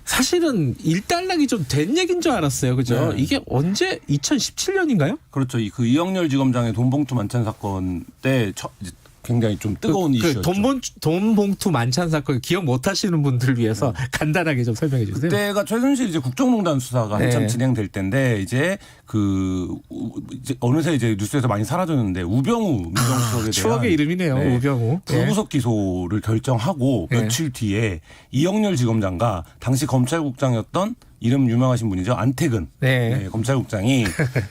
사실은 일단락이 좀 된 얘기인 줄 알았어요. 그죠? 네. 이게 언제 2017년인가요? 그렇죠. 그 이영렬 지검장의 돈봉투 만찬 사건 때 굉장히 좀 뜨거운 이슈였죠. 돈 봉투 만찬 사건 기억 못 하시는 분들을 위해서 간단하게 좀 설명해 주세요. 그때가 최순실 이제 국정농단 수사가 한참 네. 진행될 때인데 이제 이제 어느새 이제 뉴스에서 많이 사라졌는데 우병우 민정수석에 대한 추억의 이름이네요. 네, 우병우. 불구속 기소를 결정하고 며칠 뒤에 이영렬 지검장과 당시 검찰국장이었던 이름 유명하신 분이죠. 안태근 네, 검찰국장이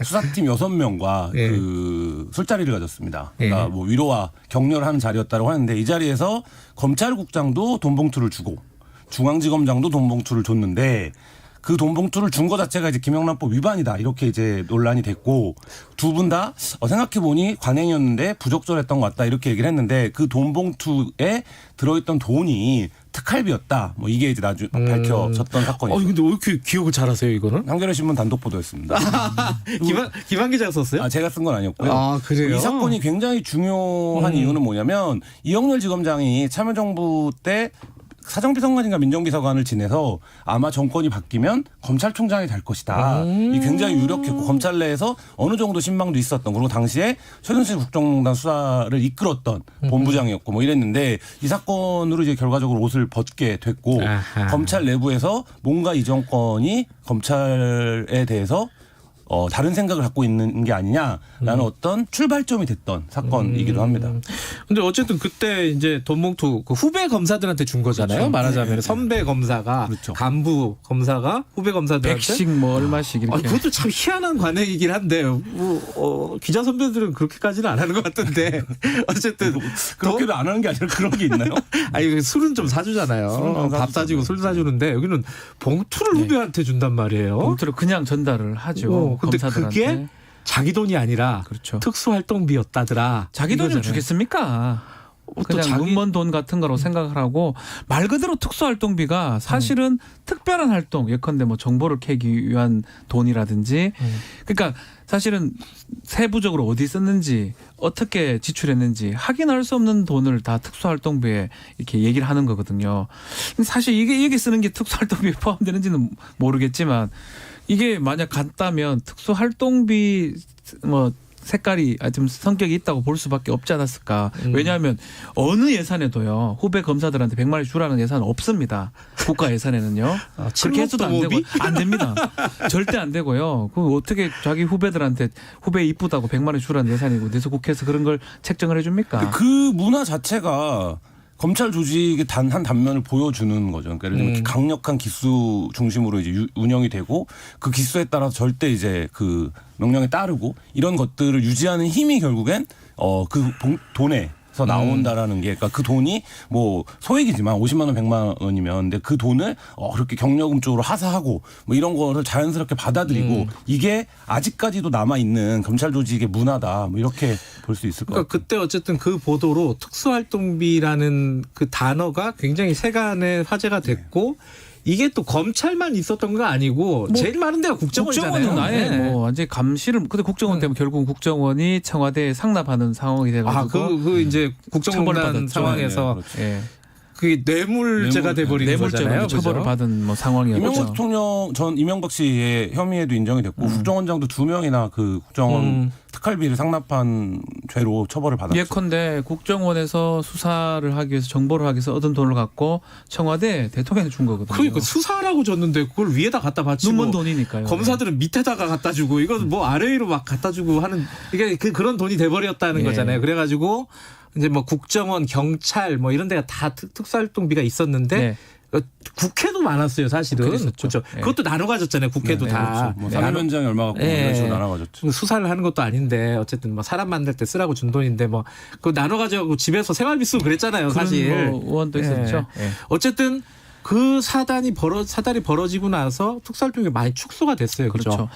수사팀 6명과 그 술자리를 가졌습니다. 그러니까 뭐 위로와 격려를 하는 자리였다고 하는데 이 자리에서 검찰국장도 돈봉투를 주고 중앙지검장도 돈봉투를 줬는데 그 돈봉투를 준 거 자체가 이제 김영란법 위반이다 이렇게 이제 논란이 됐고 두 분 다 생각해보니 관행이었는데 부적절했던 것 같다 이렇게 얘기를 했는데 그 돈봉투에 들어있던 돈이 특활비였다. 뭐 이게 이제 나중에 밝혀졌던 사건이죠. 근데 왜 이렇게 기억을 잘하세요 이거는? 한겨레 신문 단독 보도였습니다. 김한 기자가 썼어요? 제가 쓴 건 아니었고요. 아, 그래요? 이 사건이 굉장히 중요한 이유는 뭐냐면 이영렬 지검장이 참여정부 때 사정비서관인가 민정비서관을 지내서 아마 정권이 바뀌면 검찰총장이 될 것이다. 이 굉장히 유력했고 검찰 내에서 어느 정도 신망도 있었던 그리고 당시에 최순실 국정농단 수사를 이끌었던 본부장이었고 뭐 이랬는데 이 사건으로 이제 결과적으로 옷을 벗게 됐고 검찰 내부에서 뭔가 이 정권이 검찰에 대해서 다른 생각을 갖고 있는 게 아니냐라는 어떤 출발점이 됐던 사건이기도 합니다. 근데 어쨌든 그때 이제 돈봉투 그 후배 검사들한테 준 거잖아요. 그렇죠. 말하자면 네. 선배 검사가 그렇죠. 간부 검사가 후배 검사들한테 100씩 뭐 얼마씩 이렇게. 그것도 참 희한한 관행이긴 한데 기자 선배들은 그렇게까지는 안 하는 것 같은데 어쨌든 그렇게도 안 하는 게 아니라 그런 게 있나요? 아니 술은 좀 사주잖아요. 밥 사주고 술 사주는데 여기는 봉투를 후배한테 준단 말이에요. 봉투를 그냥 전달을 하죠. 근데 검사들한테. 그게 자기 돈이 아니라 그렇죠. 특수활동비였다더라. 자기 돈을 이거잖아요. 주겠습니까? 그냥 자기- 눈먼 돈 같은 거라고 생각을 하고 말 그대로 특수활동비가 사실은 특별한 활동 예컨대 뭐 정보를 캐기 위한 돈이라든지 그러니까 사실은 세부적으로 어디 썼는지 어떻게 지출했는지 확인할 수 없는 돈을 다 특수활동비에 이렇게 얘기를 하는 거거든요. 사실 이게 여기 쓰는 게 특수활동비에 포함되는지는 모르겠지만 이게 만약 같다면 특수활동비 뭐 색깔이 좀 성격이 있다고 볼 수밖에 없지 않았을까. 왜냐하면 어느 예산에도요. 후배 검사들한테 100만 원 주라는 예산은 없습니다. 국가 예산에는요. 그렇게 해서도 안 되고 안 됩니다. 절대 안 되고요. 그 어떻게 자기 후배들한테 후배 이쁘다고 100만 원 주라는 예산이고 내서 국회에서 그런 걸 책정을 해줍니까? 그 문화 자체가 검찰 조직의 단 한 단면을 보여주는 거죠. 그러니까 예를 들면 강력한 기수 중심으로 이제 운영이 되고 그 기수에 따라서 절대 이제 그 명령에 따르고 이런 것들을 유지하는 힘이 결국엔 그 돈에서 나온다라는 게 그러니까 그 돈이 뭐 소액이지만 50만 원, 100만 원이면 근데 그 돈을 그렇게 경력금 쪽으로 하사하고 뭐 이런 거를 자연스럽게 받아들이고 이게 아직까지도 남아 있는 검찰 조직의 문화다. 뭐 이렇게 볼 수 있을 것 같아요. 그때 어쨌든 그 보도로 특수활동비라는 그 단어가 굉장히 세간의 화제가 됐고 이게 또 검찰만 있었던 거 아니고 제일 많은 데가 국정원이잖아요. 국정원은 아예 뭐 완전히 감시를 근데 국정원 때문에 결국 국정원이 청와대에 상납하는 상황이 돼가지고 그 이제 국정농단 상황에서 예. 그게 뇌물죄가 돼버리는 거잖아요. 처벌을 받은 뭐 상황이었죠. 이명박 대통령 전 이명박 씨의 혐의에도 인정이 됐고 국정원장도 2명이나 그 국정원 특활비를 상납한 죄로 처벌을 받았죠. 예컨대 국정원에서 수사를 하기 위해서 정보를 하기 위해서 얻은 돈을 갖고 청와대 대통령한테 준 거거든요. 그러니까 수사라고 줬는데 그걸 위에다 갖다 바치고 눈먼 돈이니까요. 검사들은 밑에다가 갖다 주고 이건 뭐 아래로 막 갖다 주고 하는 이게 그런 돈이 돼버렸다는 거잖아요. 그래가지고 이제 뭐 국정원, 경찰 뭐 이런 데가 다 특수활동비가 있었는데 국회도 많았어요, 사실은. 그렇죠. 그것도 나눠 가졌잖아요, 국회도 다. 그렇죠. 뭐 사면장이 얼마 갖고 이런 식으로 나눠 가졌죠. 수사를 하는 것도 아닌데 어쨌든 뭐 사람 만들 때 쓰라고 준 돈인데 뭐 그거 나눠 가지고 집에서 생활비 쓰고 그랬잖아요, 사실. 뭐 의원도 있었죠. 어쨌든 그 사단이 벌어지고 나서 특수활동이 많이 축소가 됐어요, 그렇죠.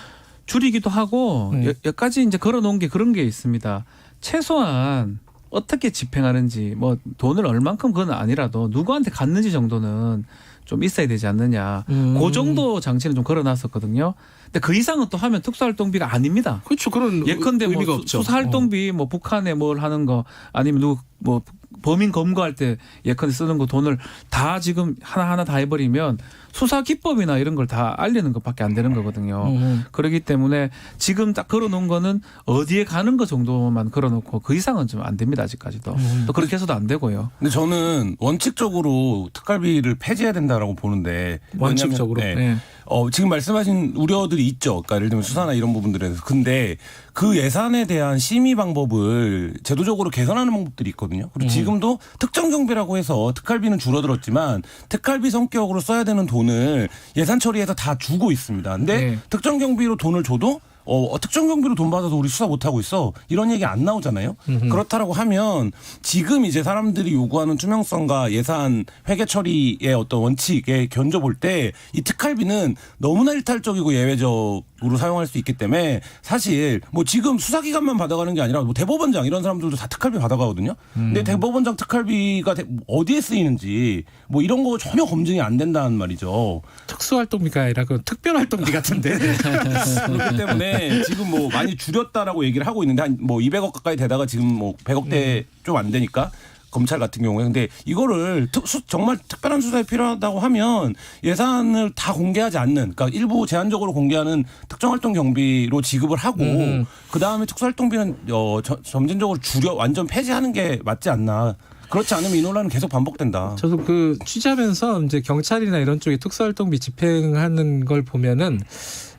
줄이기도 하고 몇 가지 이제 걸어놓은 게 그런 게 있습니다. 최소한 어떻게 집행하는지 뭐 돈을 얼만큼 그건 아니라도 누구한테 갔는지 정도는 좀 있어야 되지 않느냐. 그 정도 장치는 좀 걸어놨었거든요. 근데 그 이상은 또 하면 특수활동비가 아닙니다. 그렇죠. 그런 예컨대 의미가 뭐 없죠. 수사활동비 뭐 북한에 뭘 하는 거 아니면 누구 뭐 범인 검거할 때 예컨대 쓰는 거 돈을 다 지금 하나하나 다 해버리면 수사 기법이나 이런 걸 다 알리는 것밖에 안 되는 거거든요. 그렇기 때문에 지금 딱 걸어놓은 거는 어디에 가는 거 정도만 걸어놓고 그 이상은 좀 안 됩니다. 아직까지도. 또 그렇게 해서도 안 되고요. 근데 저는 원칙적으로 특활비를 폐지해야 된다라고 보는데 원칙적으로. 지금 말씀하신 우려들이 있죠. 그러니까 예를 들면 수사나 이런 부분들에 대해서. 근데 그 예산에 대한 심의 방법을 제도적으로 개선하는 방법들이 있거든요. 그리고 지금도 특정 경비라고 해서 특활비는 줄어들었지만 특활비 성격으로 써야 되는 돈을 예산 처리해서 다 주고 있습니다. 근데 특정 경비로 돈을 줘도 특정 경비로 돈 받아서 우리 수사 못하고 있어. 이런 얘기 안 나오잖아요. 그렇다라고 하면 지금 이제 사람들이 요구하는 투명성과 예산 회계 처리의 어떤 원칙에 견져볼 때 이 특활비는 너무나 일탈적이고 예외적으로 사용할 수 있기 때문에 사실 뭐 지금 수사기관만 받아가는 게 아니라 뭐 대법원장 이런 사람들도 다 특활비 받아가거든요. 근데 대법원장 특활비가 어디에 쓰이는지 뭐 이런 거 전혀 검증이 안 된다는 말이죠. 특수활동비가 아니라 그 특별활동비 같은데. 그렇기 때문에 지금 뭐 많이 줄였다라고 얘기를 하고 있는데 한 뭐 200억 가까이 되다가 지금 뭐 100억대 좀 안 되니까 검찰 같은 경우에. 근데 이거를 정말 특별한 수사에 필요하다고 하면 예산을 다 공개하지 않는, 그러니까 일부 제한적으로 공개하는 특정활동 경비로 지급을 하고 그다음에 특수활동비는 점진적으로 완전 폐지하는 게 맞지 않나. 그렇지 않으면 이 논란은 계속 반복된다. 저도 그 취재하면서 이제 경찰이나 이런 쪽에 특수활동비 집행하는 걸 보면은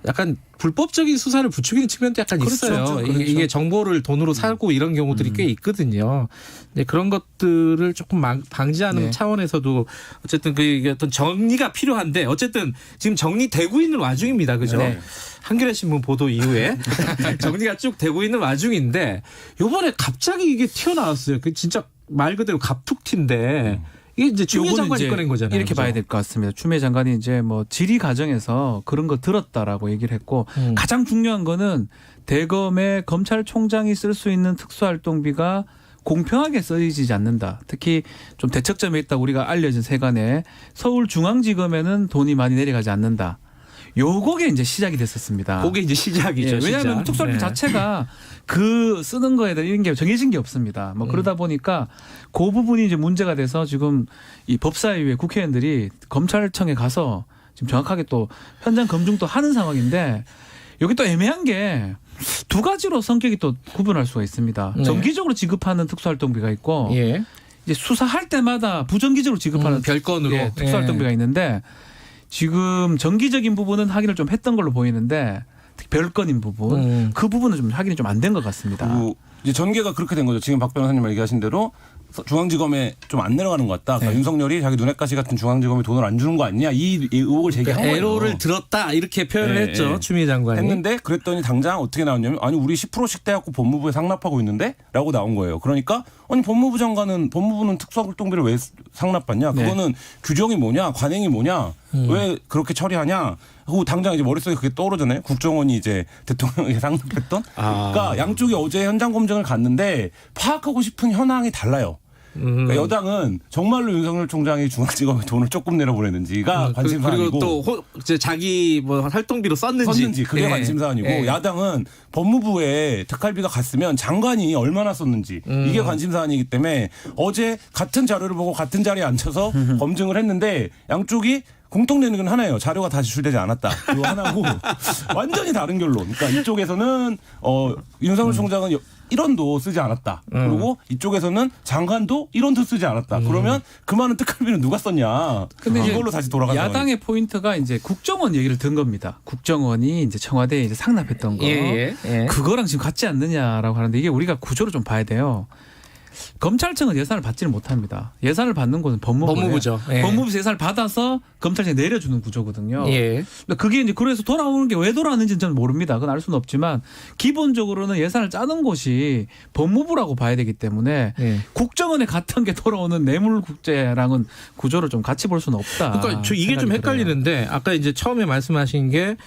약간 불법적인 수사를 부추기는 측면도 약간 있어요. 이게 정보를 돈으로 사고 이런 경우들이 꽤 있거든요. 근데 그런 것들을 조금 방지하는 차원에서도 어쨌든 그게 어떤 정리가 필요한데 어쨌든 지금 정리되고 있는 와중입니다. 그죠? 한겨레 신문 보도 이후에 정리가 쭉 되고 있는 와중인데 요번에 갑자기 이게 튀어나왔어요. 그 진짜 말 그대로 갑툭튀인데 이게 이제 추미애 장관이 꺼낸 거잖아요. 이렇게 그렇죠? 봐야 될 것 같습니다. 추미애 장관이 이제 뭐 질의 과정에서 그런 거 들었다라고 얘기를 했고 가장 중요한 거는 대검의 검찰총장이 쓸 수 있는 특수활동비가 공평하게 쓰이지 않는다. 특히 좀 대척점에 있다 우리가 알려진 세간에 서울중앙지검에는 돈이 많이 내려가지 않는다. 요거게 이제 시작이 됐었습니다. 그게 이제 시작이죠. 왜냐하면 특수활동비 자체가 그 쓰는 거에 대한 이런 게 정해진 게 없습니다. 뭐 그러다 보니까 그 부분이 이제 문제가 돼서 지금 이 법사위의 국회의원들이 검찰청에 가서 지금 정확하게 또 현장 검증도 하는 상황인데 여기 또 애매한 게 두 가지로 성격이 또 구분할 수가 있습니다. 정기적으로 지급하는 특수활동비가 있고 이제 수사할 때마다 부정기적으로 지급하는 별건으로 특수활동비가 있는데 지금 정기적인 부분은 확인을 좀 했던 걸로 보이는데 별건인 부분 그 부분은 좀 확인이 좀 안 된 것 같습니다. 그리고 이제 전개가 그렇게 된 거죠. 지금 박 변호사님 얘기하신 대로 중앙지검에 좀 안 내려가는 것 같다. 그러니까 윤석열이 자기 눈엣가시 같은 중앙지검에 돈을 안 주는 거 아니냐 이 의혹을 제기한 거예요. 애로를 들었다 이렇게 표현을 했죠. 추미애 장관이. 했는데 그랬더니 당장 어떻게 나왔냐면 아니 우리 10%씩 떼갖고 법무부에 상납하고 있는데? 라고 나온 거예요. 그러니까 아니 법무부는 특수활동비를 왜 상납받냐? 그거는 규정이 뭐냐? 관행이 뭐냐? 왜 그렇게 처리하냐? 하고 당장 이제 머릿속에 그게 떠오르잖아요. 국정원이 이제 대통령에게 상납했던. 그러니까 양쪽이 어제 현장 검증을 갔는데 파악하고 싶은 현황이 달라요. 그러니까 여당은 정말로 윤석열 총장이 중앙지검에 돈을 조금 내려보냈는지가 관심사안이고 그리고 또 자기 뭐 활동비로 썼는지 그게 관심사안이고 야당은 법무부에 특활비가 갔으면 장관이 얼마나 썼는지 이게 관심사안이기 때문에 어제 같은 자료를 보고 같은 자리에 앉혀서 검증을 했는데 양쪽이 공통되는 건 하나예요. 자료가 다 제출되지 않았다. 그거 하나고 완전히 다른 결론. 그러니까 이쪽에서는 윤석열 총장은 1원도 쓰지 않았다. 그리고 이쪽에서는 장관도 1원도 쓰지 않았다. 그러면 그 많은 특활비는 누가 썼냐. 근데 이걸로 다시 돌아가는 거예요. 야당의 포인트가 이제 국정원 얘기를 든 겁니다. 국정원이 이제 청와대에 이제 상납했던 거. 그거랑 지금 같지 않느냐라고 하는데 이게 우리가 구조를 좀 봐야 돼요. 검찰청은 예산을 받지는 못합니다. 예산을 받는 곳은 법무부죠. 법무부에서 예산을 받아서 검찰청에 내려주는 구조거든요. 예. 그게 이제 그래서 돌아오는 게 왜 돌아왔는지는 저는 모릅니다. 그건 알 수는 없지만 기본적으로는 예산을 짜는 곳이 법무부라고 봐야 되기 때문에 국정원에 갔던 게 돌아오는 뇌물국제랑은 구조를 좀 같이 볼 수는 없다. 그러니까 이게 좀 헷갈리는데 들어요. 아까 이제 처음에 말씀하신 게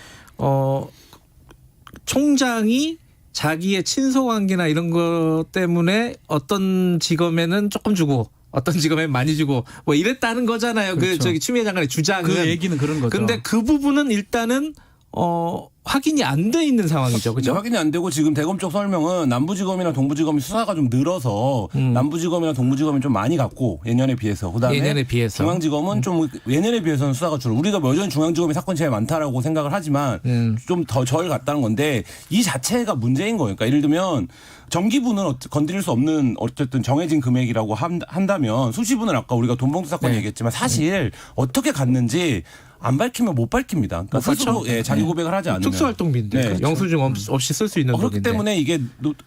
총장이 자기의 친소 관계나 이런 것 때문에 어떤 지검에는 조금 주고 어떤 지검에는 많이 주고 뭐 이랬다는 거잖아요. 그렇죠. 저기 추미애 장관의 주장은. 그 얘기는 그런 거죠. 근데 그 부분은 일단은 확인이 안 돼 있는 상황이죠. 그죠? 확인이 안 되고 지금 대검 쪽 설명은 남부지검이나 동부지검이 수사가 좀 늘어서 남부지검이나 동부지검이 좀 많이 갔고 예년에 비해서 그다음에 예년에 비해서 중앙지검은 좀 예년에 비해서는 수사가 줄어. 우리가 여전히 중앙지검이 사건이 제일 많다라고 생각을 하지만 좀 더 절 갔다는 건데 이 자체가 문제인 거예요. 그러니까 예를 들면 정기분은 건드릴 수 없는 어쨌든 정해진 금액이라고 한다면 수시분은 아까 우리가 돈봉투 사건 얘기했지만 사실 어떻게 갔는지 안 밝히면 못 밝힙니다. 그러니까 스스로 자기 고백을 하지 않으면. 특수활동비인데 그렇죠. 영수증 없이 쓸 수 있는 그렇기 돈인데. 때문에 이게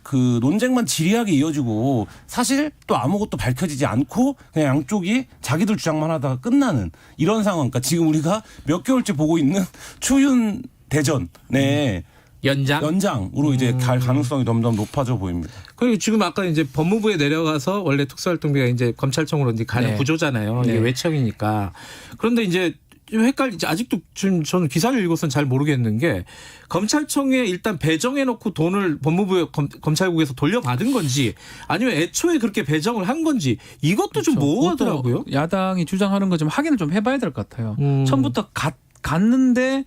그 논쟁만 지리하게 이어지고 사실 또 아무것도 밝혀지지 않고 그냥 양쪽이 자기들 주장만 하다가 끝나는 이런 상황. 그러니까 지금 우리가 몇 개월째 보고 있는 추윤 대전의 연장으로 이제 갈 가능성이 점점 높아져 보입니다. 그리고 지금 아까 이제 법무부에 내려가서 원래 특수활동비가 이제 검찰청으로 이제 가는 구조잖아요. 이게 외청이니까. 그런데 이제 좀 헷갈리지. 아직도 지금 저는 기사를 읽어서는 잘 모르겠는 게 검찰청에 일단 배정해놓고 돈을 법무부에 검찰국에서 돌려받은 건지 아니면 애초에 그렇게 배정을 한 건지 이것도 좀 모호하더라고요. 야당이 주장하는 거 좀 확인을 좀 해봐야 될 것 같아요. 처음부터 갔는데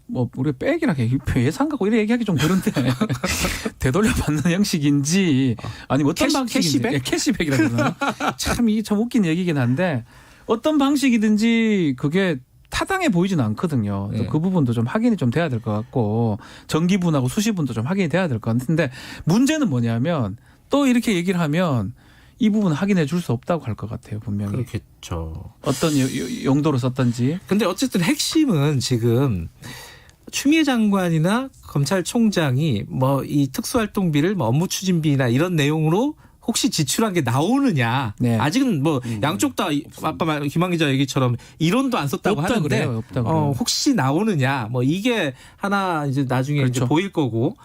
뭐 우리 빼기라 예산 갖고 이래 얘기하기 좀 그런데 되돌려 받는 형식인지 아니면 어떤 방식인지 캐시백이라 그러나 참 이게 참 웃긴 얘기긴 한데 어떤 방식이든지 그게 타당해 보이지는 않거든요. 그 부분도 좀 확인이 좀 돼야 될 것 같고 정기분하고 수시분도 좀 확인이 돼야 될 것 같은데 문제는 뭐냐면 또 이렇게 얘기를 하면 이 부분 확인해 줄 수 없다고 할 것 같아요. 분명히. 그렇겠죠. 어떤 용도로 썼던지. 근데 어쨌든 핵심은 지금 추미애 장관이나 검찰총장이 뭐 이 특수활동비를 뭐 업무 추진비나 이런 내용으로 혹시 지출한 게 나오느냐. 아직은 뭐 양쪽 다 아까 김한 기자 얘기처럼 이론도 안 썼다고 없다 하는데 그래요. 없다 그래요. 혹시 나오느냐. 뭐 이게 하나 이제 나중에 그렇죠. 이제 보일 거고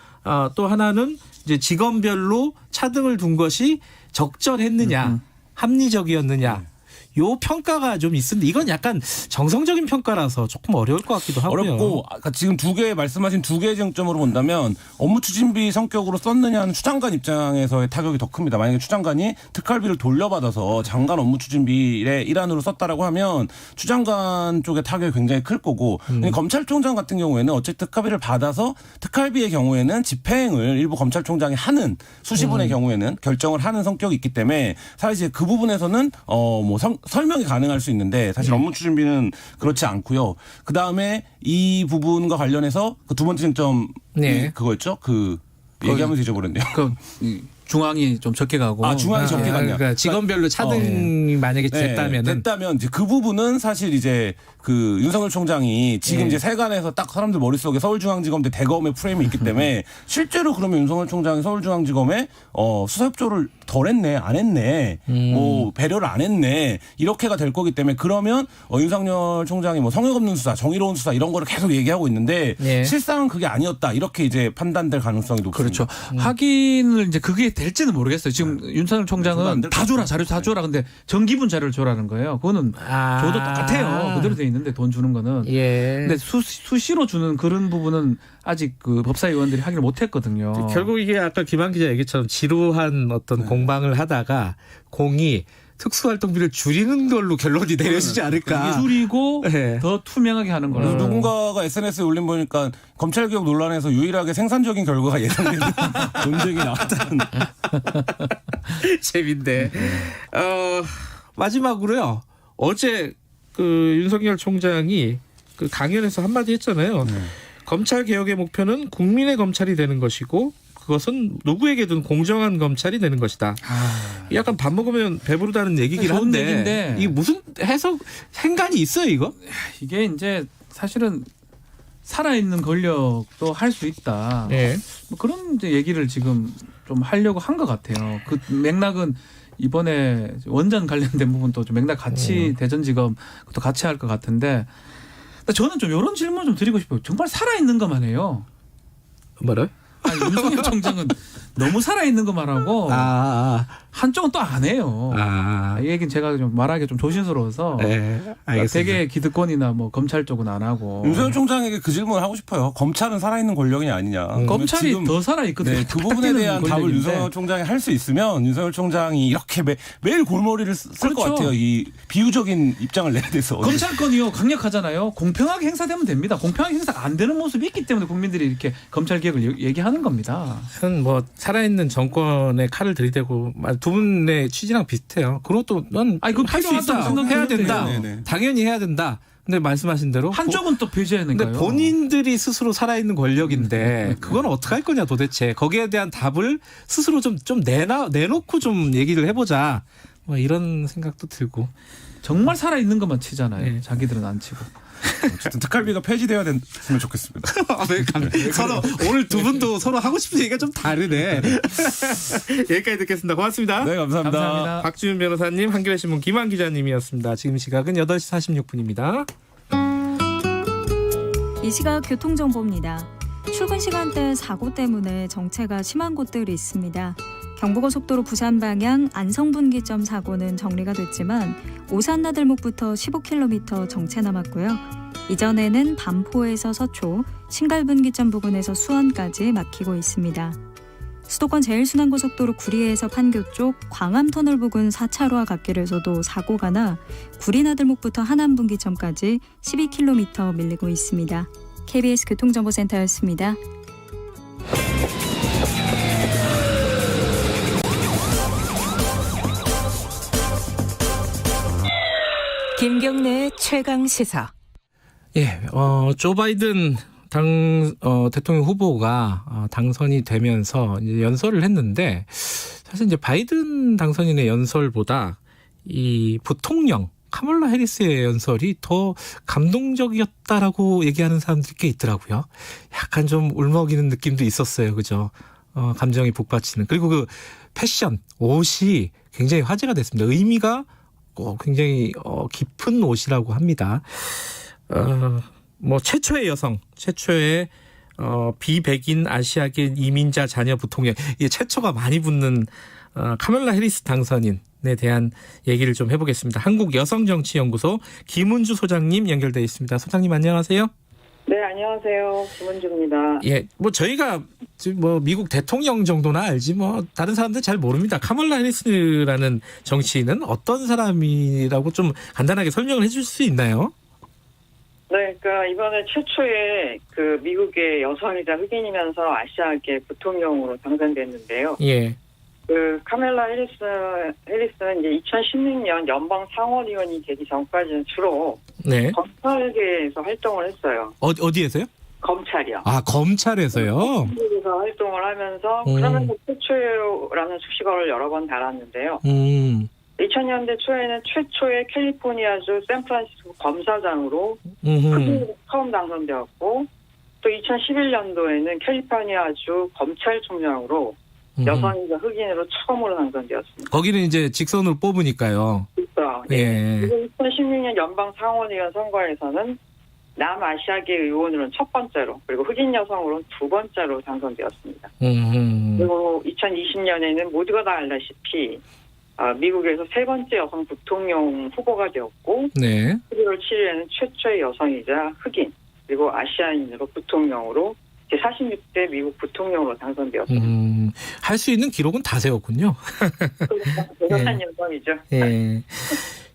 또 하나는 이제 직원별로 차등을 둔 것이 적절했느냐. 합리적이었느냐. 요 평가가 좀 있는데 이건 약간 정성적인 평가라서 조금 어려울 것 같기도 하고요. 어렵고 아까 지금 말씀하신 두 개의 쟁점으로 본다면 업무 추진비 성격으로 썼느냐는 추장관 입장에서의 타격이 더 큽니다. 만약에 추장관이 특활비를 돌려받아서 장관 업무 추진비의 일환으로 썼다라고 하면 추장관 쪽의 타격이 굉장히 클 거고 검찰총장 같은 경우에는 어쨌든 특활비를 받아서 특활비의 경우에는 집행을 일부 검찰총장이 하는 수시분의 경우에는 결정을 하는 성격이 있기 때문에 사실 그 부분에서는 설명이 가능할 수 있는데 사실 업무 추진비는 그렇지 않고요. 그 다음에 이 부분과 관련해서 그 두 번째 쟁점 그거였죠. 얘기하면서 잊어버렸네요. 중앙이 좀 적게 가고. 중앙이 적게 갔냐. 그러니까 직원별로 차등이 만약에 됐다면 이제 그 부분은 사실 이제 그 윤석열 총장이 지금 이제 세간에서 딱 사람들 머릿속에 서울중앙지검대 대검의 프레임이 있기 때문에 실제로 그러면 윤석열 총장이 서울중앙지검에 수사협조를 덜 했네, 안 했네, 뭐 배려를 안 했네 이렇게가 될 거기 때문에 그러면 윤석열 총장이 뭐 성역 없는 수사, 정의로운 수사 이런 거를 계속 얘기하고 있는데 실상은 그게 아니었다 이렇게 이제 판단될 가능성이 높습니다. 그렇죠. 확인을 이제 그게 될지는 모르겠어요. 지금 윤석열 총장은 다 줘라 자료 다 줘라 근데 정기분 자료를 줘라는 거예요. 그거는 줘도 똑같아요. 그대로 돼 있는데 돈 주는 거는. 근데 수시로 주는 그런 부분은 아직 그 법사위원들이 확인을 못했거든요. 결국 이게 아까 김한 기자 얘기처럼 지루한 어떤 공방을 하다가 공이 특수활동비를 줄이는 걸로 결론이 내려지지 않을까. 줄이고 네. 더 투명하게 하는 거예요. 누군가가 SNS에 올린 보니까 검찰개혁 논란에서 유일하게 생산적인 결과가 예상되는 논쟁이 나왔다는. 재밌네. 마지막으로요. 어제 그 윤석열 총장이 그 강연에서 한마디 했잖아요. 검찰 개혁의 목표는 국민의 검찰이 되는 것이고 그것은 누구에게든 공정한 검찰이 되는 것이다. 약간 밥 먹으면 배부르다는 얘기긴 한데 얘기인데. 이게 무슨 해석 행간이 있어요 이거? 이게 이제 사실은 살아있는 권력도 할 수 있다. 네. 뭐 그런 이제 얘기를 지금 좀 하려고 한 것 같아요. 그 맥락은 이번에 원전 관련된 부분도 좀 맥락 같이 대전지검 또 같이 할 것 같은데 저는 좀 이런 질문 좀 드리고 싶어요. 정말 살아있는 것만 해요. 뭐래? 아니, 윤석열 총장은 너무 살아있는 것만 하고 한쪽은 또 안 해요. 이 얘기는 제가 좀 말하기 좀 조심스러워서 되게 기득권이나 뭐 검찰 쪽은 안 하고. 윤석열 총장에게 그 질문을 하고 싶어요. 검찰은 살아있는 권력이 아니냐. 검찰이 더 살아있거든요. 네, 그 부분에 대한 답을 윤석열 총장이 할 수 있으면 윤석열 총장이 이렇게 매일 골머리를 쓸 것 같아요. 이 비유적인 입장을 내야 돼서. 검찰권이요 강력하잖아요. 공평하게 행사되면 됩니다. 공평하게 행사가 안 되는 모습이 있기 때문에 국민들이 이렇게 검찰 개혁을 얘기하는 겁니다. 뭐 살아있는 정권에 칼을 들이대고 두 분의 취지랑 비슷해요. 그것도 넌 할 수 있다. 해야 된다. 네네. 당연히 해야 된다. 근데 말씀하신 대로 한쪽은 또 배제하는 거예요. 근데 본인들이 스스로 살아있는 권력인데 그건 어떻게 할 거냐 도대체. 거기에 대한 답을 스스로 좀 내놓고 좀 얘기를 해보자. 뭐 이런 생각도 들고. 정말 살아있는 것만 치잖아요. 자기들은 안 치고. 어쨌든 특활비가 폐지되어야 됐으면 좋겠습니다. 서로 오늘 두 분도 서로 하고 싶은 얘기가 좀 다르네. 여기까지 듣겠습니다. 고맙습니다. 네, 감사합니다. 박지훈 변호사님, 한겨레신문 김한 기자님이었습니다. 지금 시각은 8시 46분입니다. 이 시각 교통정보입니다. 출근 시간대 사고 때문에 정체가 심한 곳들이 있습니다. 경부고속도로 부산 방향 안성분기점 사고는 정리가 됐지만 오산나들목부터 15km 정체 남았고요. 이전에는 반포에서 서초, 신갈분기점 부근에서 수원까지 막히고 있습니다. 수도권 제일순환고속도로 구리에서 판교 쪽 광암터널 부근 4차로와 갓길에서도 사고가 나 구리나들목부터 하남분기점까지 12km 밀리고 있습니다. KBS 교통정보센터였습니다. 김경래 최강 시사. 예, 조 바이든 대통령 후보가 당선이 되면서 이제 연설을 했는데 사실 이제 바이든 당선인의 연설보다 이 부통령 카멀라 해리스의 연설이 더 감동적이었다라고 얘기하는 사람들이 꽤 있더라고요. 약간 좀 울먹이는 느낌도 있었어요, 그죠? 감정이 북받치는. 그리고 그 패션 옷이 굉장히 화제가 됐습니다. 의미가 굉장히 깊은 옷이라고 합니다. 뭐 최초의 여성, 최초의 비백인 아시아계 이민자 자녀 부통령, 이게 최초가 많이 붙는 카멀라 해리스 당선인에 대한 얘기를 좀 해보겠습니다. 한국여성정치연구소 김은주 소장님 연결돼 있습니다. 소장님 안녕하세요. 네, 안녕하세요. 김은주입니다. 예, 뭐 저희가 뭐 미국 대통령 정도나 알지 뭐 다른 사람들 잘 모릅니다. 카멀라 해리스라는 정치인은 어떤 사람이라고 좀 간단하게 설명을 해줄 수 있나요? 네, 그러니까 이번에 최초의 그 미국의 여성이자 흑인이면서 아시아계 부통령으로 당선됐는데요. 예. 그 카멀라 해리스는 이제 2016년 연방 상원의원이 되기 전까지는 주로 검찰계에서 활동을 했어요. 어디에서요? 검찰이요. 아, 검찰에서요? 검찰에서 활동을 하면서 그러면서 최초라는 수식어를 여러 번 달았는데요. 2000년대 초에는 최초의 캘리포니아주 샌프란시스코 검사장으로 처음 당선되었고 또 2011년도에는 캘리포니아주 검찰총장으로 여성이자 흑인으로 처음으로 당선되었습니다. 거기는 이제 직선으로 뽑으니까요. 그렇죠. 예. 그리고 2016년 연방 상원의원 선거에서는 남아시아계 의원으로는 첫 번째로 그리고 흑인 여성으로는 두 번째로 당선되었습니다. 그리고 2020년에는 모두가 다 알다시피 미국에서 세 번째 여성 부통령 후보가 되었고 11월 7일에는 최초의 여성이자 흑인 그리고 아시아인으로 부통령으로 제46대 미국 부통령으로 당선되었습니다. 할 수 있는 기록은 다 세웠군요. 대단한 여성이죠. 예.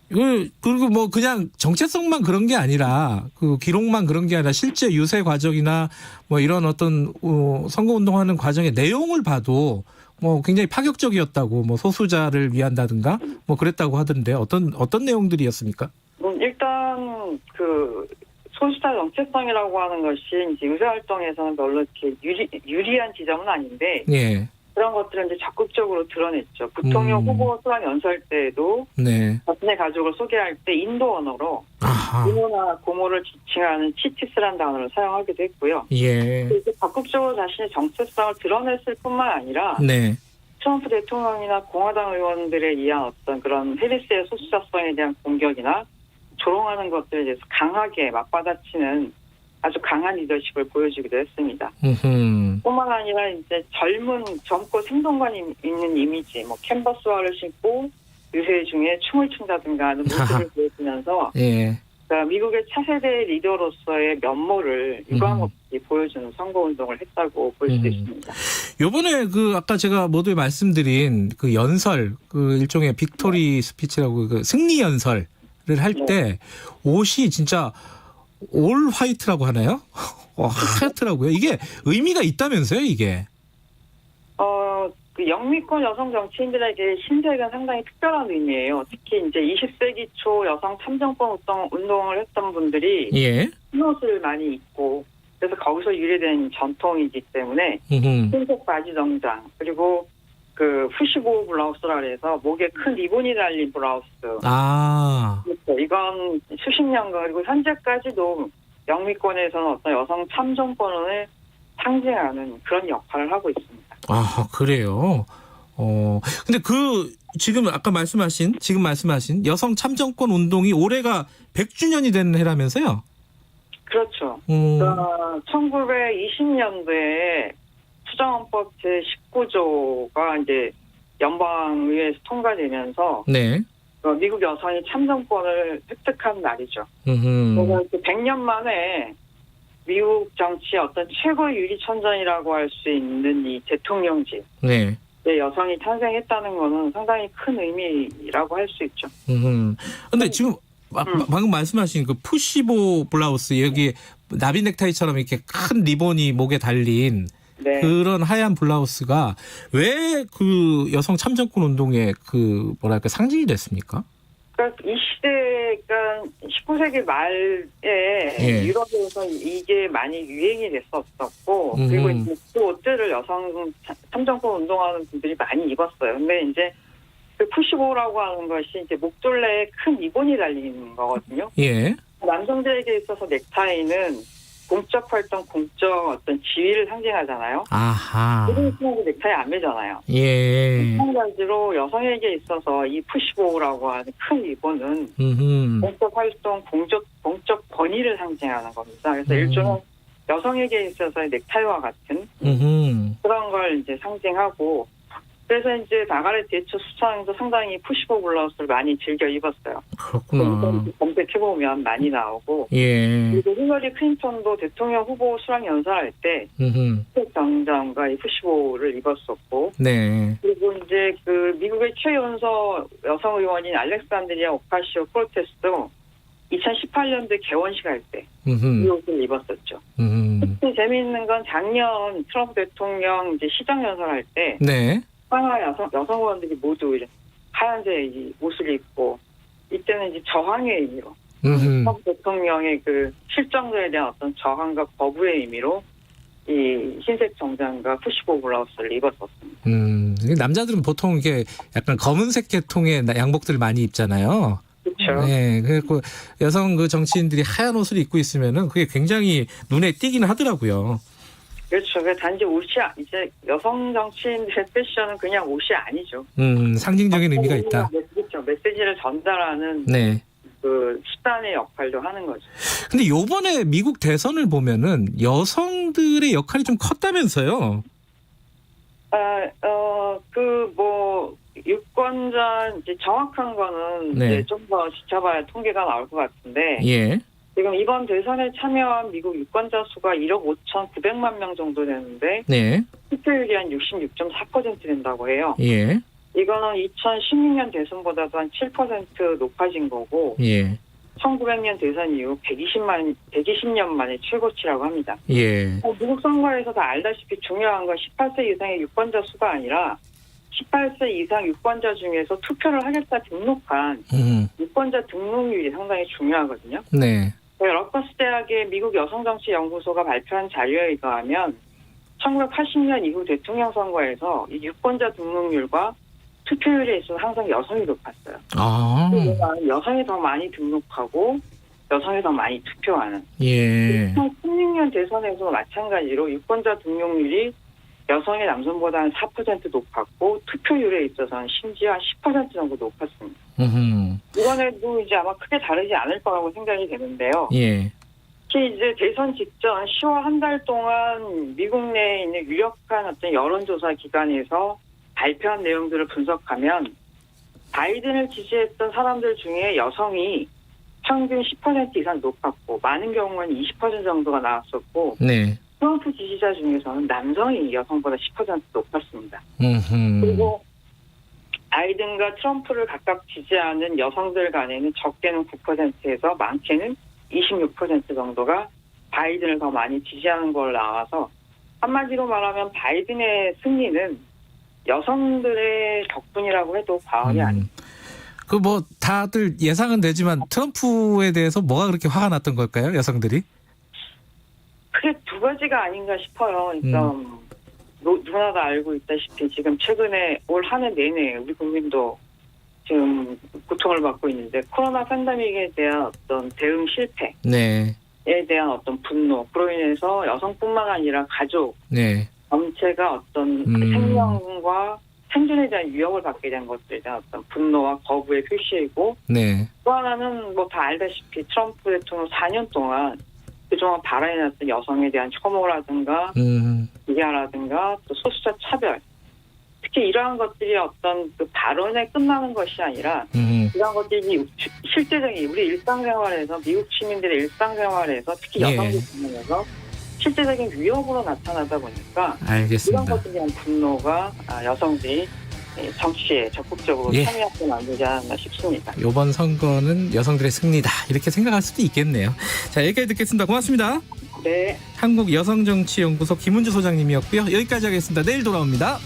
그리고 뭐 그냥 정체성만 그런 게 아니라 그 기록만 그런 게 아니라 실제 유세 과정이나 뭐 이런 어떤 선거운동하는 과정의 내용을 봐도 뭐 굉장히 파격적이었다고 뭐 소수자를 위한다든가 뭐 그랬다고 하던데 어떤 내용들이었습니까? 일단 그 소수자 정체성이라고 하는 것이 이제 유세 활동에서는 별로 이렇게 유리한 지점은 아닌데 예. 그런 것들은 이제 적극적으로 드러냈죠. 부통령 후보 수락 연설 때에도 네. 자신의 가족을 소개할 때 인도 언어로 이모나 고모를 지칭하는 치티스란 단어를 사용하기도 했고요. 예. 적극적으로 자신의 정체성을 드러냈을 뿐만 아니라 네. 트럼프 대통령이나 공화당 의원들에 의한 어떤 그런 해리스의 소수자성에 대한 공격이나 조롱하는 것들에 대해서 강하게 맞받아치는 아주 강한 리더십을 보여주기도 했습니다. 뿐만 아니라 이제 젊고 생동감 있는 이미지, 뭐 캔버스화를 신고 유세 중에 춤을 춘다든가 하는 모습을 보여주면서 예. 그러니까 미국의 차세대 리더로서의 면모를 유감없이 보여주는 선거운동을 했다고 볼 수 있습니다. 요번에 그 아까 제가 모두에 말씀드린 그 연설, 그 일종의 빅토리 스피치라고 그 승리 연설을 할 때 옷이 진짜 올 화이트라고 하나요? 하얗더라고요. 이게 의미가 있다면서요, 이게? 그 영미권 여성 정치인들에게 흰색은 상당히 특별한 의미예요. 특히 이제 20세기 초 여성 참정권 운동을 했던 분들이 흰 옷을 많이 입고 그래서 거기서 유래된 전통이기 때문에 흰색 바지 정장 그리고 그 푸시보 블라우스라 해서 목에 큰 리본이 달린 블라우스. 그렇죠. 이건 수십 년간 그리고 현재까지도 영미권에서는 어떤 여성 참정권을 상징하는 그런 역할을 하고 있습니다. 아, 그래요? 근데 지금 아까 말씀하신 여성 참정권 운동이 올해가 100주년이 된 해라면서요? 그렇죠. 1920년도에 수정헌법 제19조가 이제 연방의회에서 통과되면서 네. 미국 여성이 참정권을 획득한 날이죠. 그래서 100년 만에 미국 정치의 어떤 최고의 유리천전이라고 할 수 있는 이 대통령직에 네. 여성이 탄생했다는 것은 상당히 큰 의미라고 할 수 있죠. 근데 지금 방금 말씀하신 그 푸시보 블라우스 여기 나비 넥타이처럼 이렇게 큰 리본이 목에 달린 네. 그런 하얀 블라우스가 왜 그 여성 참정권 운동의 그 뭐랄까 상징이 됐습니까? 그러니까 이 시대가 19세기 말에 유럽에서 이게 많이 유행이 됐었고 그리고 이제 그 옷들을 여성 참정권 운동하는 분들이 많이 입었어요. 근데 이제 그 푸시보라고 하는 것이 이제 목둘레에 큰 리본이 달리는 거거든요. 예. 남성들에게 있어서 넥타이는 공적 활동, 공적 어떤 지위를 상징하잖아요. 아하. 그런 친구도 넥타이 안 매잖아요. 예. 마찬가지로 여성에게 있어서 이 푸시보라고 하는 큰 리본은 공적 활동, 공적 권위를 상징하는 겁니다. 그래서 일종의 여성에게 있어서의 넥타이와 같은 그런 걸 이제 상징하고 그래서 이제 마가렛 대처 수상도 상당히 푸시보 블라우스를 많이 즐겨 입었어요. 그렇구나. 검색해보면 많이 나오고. 예. 그리고 힐러리 클린턴도 대통령 후보 수락 연설할 때 정장과 이 푸시보를 입었었고. 네. 그리고 이제 그 미국의 최연소 여성 의원인 알렉산드리아 오카시오 코르테스도 2018년도에 개원식 할 때 이 옷을 입었었죠. 특히 재미있는 건 작년 트럼프 대통령 이제 시정 연설할 때. 네. 하나 여성 의원들이 모두 하얀색 옷을 입고 이때는 이제 저항의 의미로 트럼프 대통령의 그 실정도에 대한 어떤 저항과 거부의 의미로 이 흰색 정장과 푸시보 블라우스를 입었었습니다. 남자들은 보통 이게 약간 검은색 계통의 양복들을 많이 입잖아요. 그렇죠. 네, 그리고 여성 그 정치인들이 하얀 옷을 입고 있으면은 그게 굉장히 눈에 띄긴 하더라고요. 그렇죠. 단지 옷이 이제 여성 정치인들의 패션은 그냥 옷이 아니죠. 상징적인 의미가 있다. 그렇죠. 메시지를 전달하는 네. 그 수단의 역할도 하는 거죠. 근데 요번에 미국 대선을 보면은 여성들의 역할이 좀 컸다면서요? 유권자 이제 정확한 거는 네. 이제 좀 더 지켜봐야 통계가 나올 것 같은데. 예. 지금 이번 대선에 참여한 미국 유권자 수가 1억 5,900만 명 정도 되는데 네. 투표율이 한 66.4% 된다고 해요. 예. 이거는 2016년 대선보다도 한 7% 높아진 거고 예. 1900년 대선 이후 120년 만에 최고치라고 합니다. 예. 미국 선거에서 다 알다시피 중요한 건 18세 이상의 유권자 수가 아니라 18세 이상 유권자 중에서 투표를 하겠다 등록한 유권자 등록률이 상당히 중요하거든요. 네. 러커스 대학의 미국 여성정치연구소가 발표한 자료에 의하면 1980년 이후 대통령 선거에서 이 유권자 등록률과 투표율에 있어서 항상 여성이 높았어요. 그러니까 여성이 더 많이 등록하고 여성이 더 많이 투표하는. 예. 2016년 대선에서 마찬가지로 유권자 등록률이 여성의 남성보다 한 4% 높았고 투표율에 있어서는 심지어 한 10% 정도 높았습니다. 이번에도 이제 아마 크게 다르지 않을 거라고 생각이 되는데요. 예. 특히 이제 대선 직전 10월 한 달 동안 미국 내에 있는 유력한 어떤 여론조사 기관에서 발표한 내용들을 분석하면 바이든을 지지했던 사람들 중에 여성이 평균 10% 이상 높았고 많은 경우는 20% 정도가 나왔었고 네. 트럼프 지지자 중에서는 남성이 여성보다 10% 높았습니다. 그리고 바이든과 트럼프를 각각 지지하는 여성들 간에는 적게는 9%에서 많게는 26% 정도가 바이든을 더 많이 지지하는 걸 나와서 한마디로 말하면 바이든의 승리는 여성들의 덕분이라고 해도 과언이 아닙니다. 그 뭐 다들 예상은 되지만 트럼프에 대해서 뭐가 그렇게 화가 났던 걸까요, 여성들이? 크게 두 가지가 아닌가 싶어요. 그러니까 누구나 다 알고 있다시피 지금 최근에 올 한 해 내내 우리 국민도 지금 고통을 받고 있는데 코로나 팬데믹에 대한 어떤 대응 실패에 대한 어떤 분노, 그로 인해서 여성뿐만 아니라 가족, 전체가 어떤 생명과 생존에 대한 위협을 받게 된 것들에 대한 어떤 분노와 거부의 표시이고 또 하나는 뭐 다 알다시피 트럼프 대통령 4년 동안 그동안 발언해놨던 여성에 대한 혐오라든가 비하라든가 또 소수자 차별, 특히 이러한 것들이 어떤 그 발언에 끝나는 것이 아니라 이러한 것들이 실제적인 우리 일상생활에서 미국 시민들의 일상생활에서 특히 여성들 부분에서 실제적인 위협으로 나타나다 보니까 알겠습니다. 이런 것들에 대한 분노가 여성들이 정치에 적극적으로 참여하게 만들지 않았나 싶습니다. 이번 선거는 여성들의 승리다 이렇게 생각할 수도 있겠네요. 자, 여기까지 듣겠습니다. 고맙습니다. 네. 한국여성정치연구소 김은주 소장님이었고요. 여기까지 하겠습니다. 내일 돌아옵니다.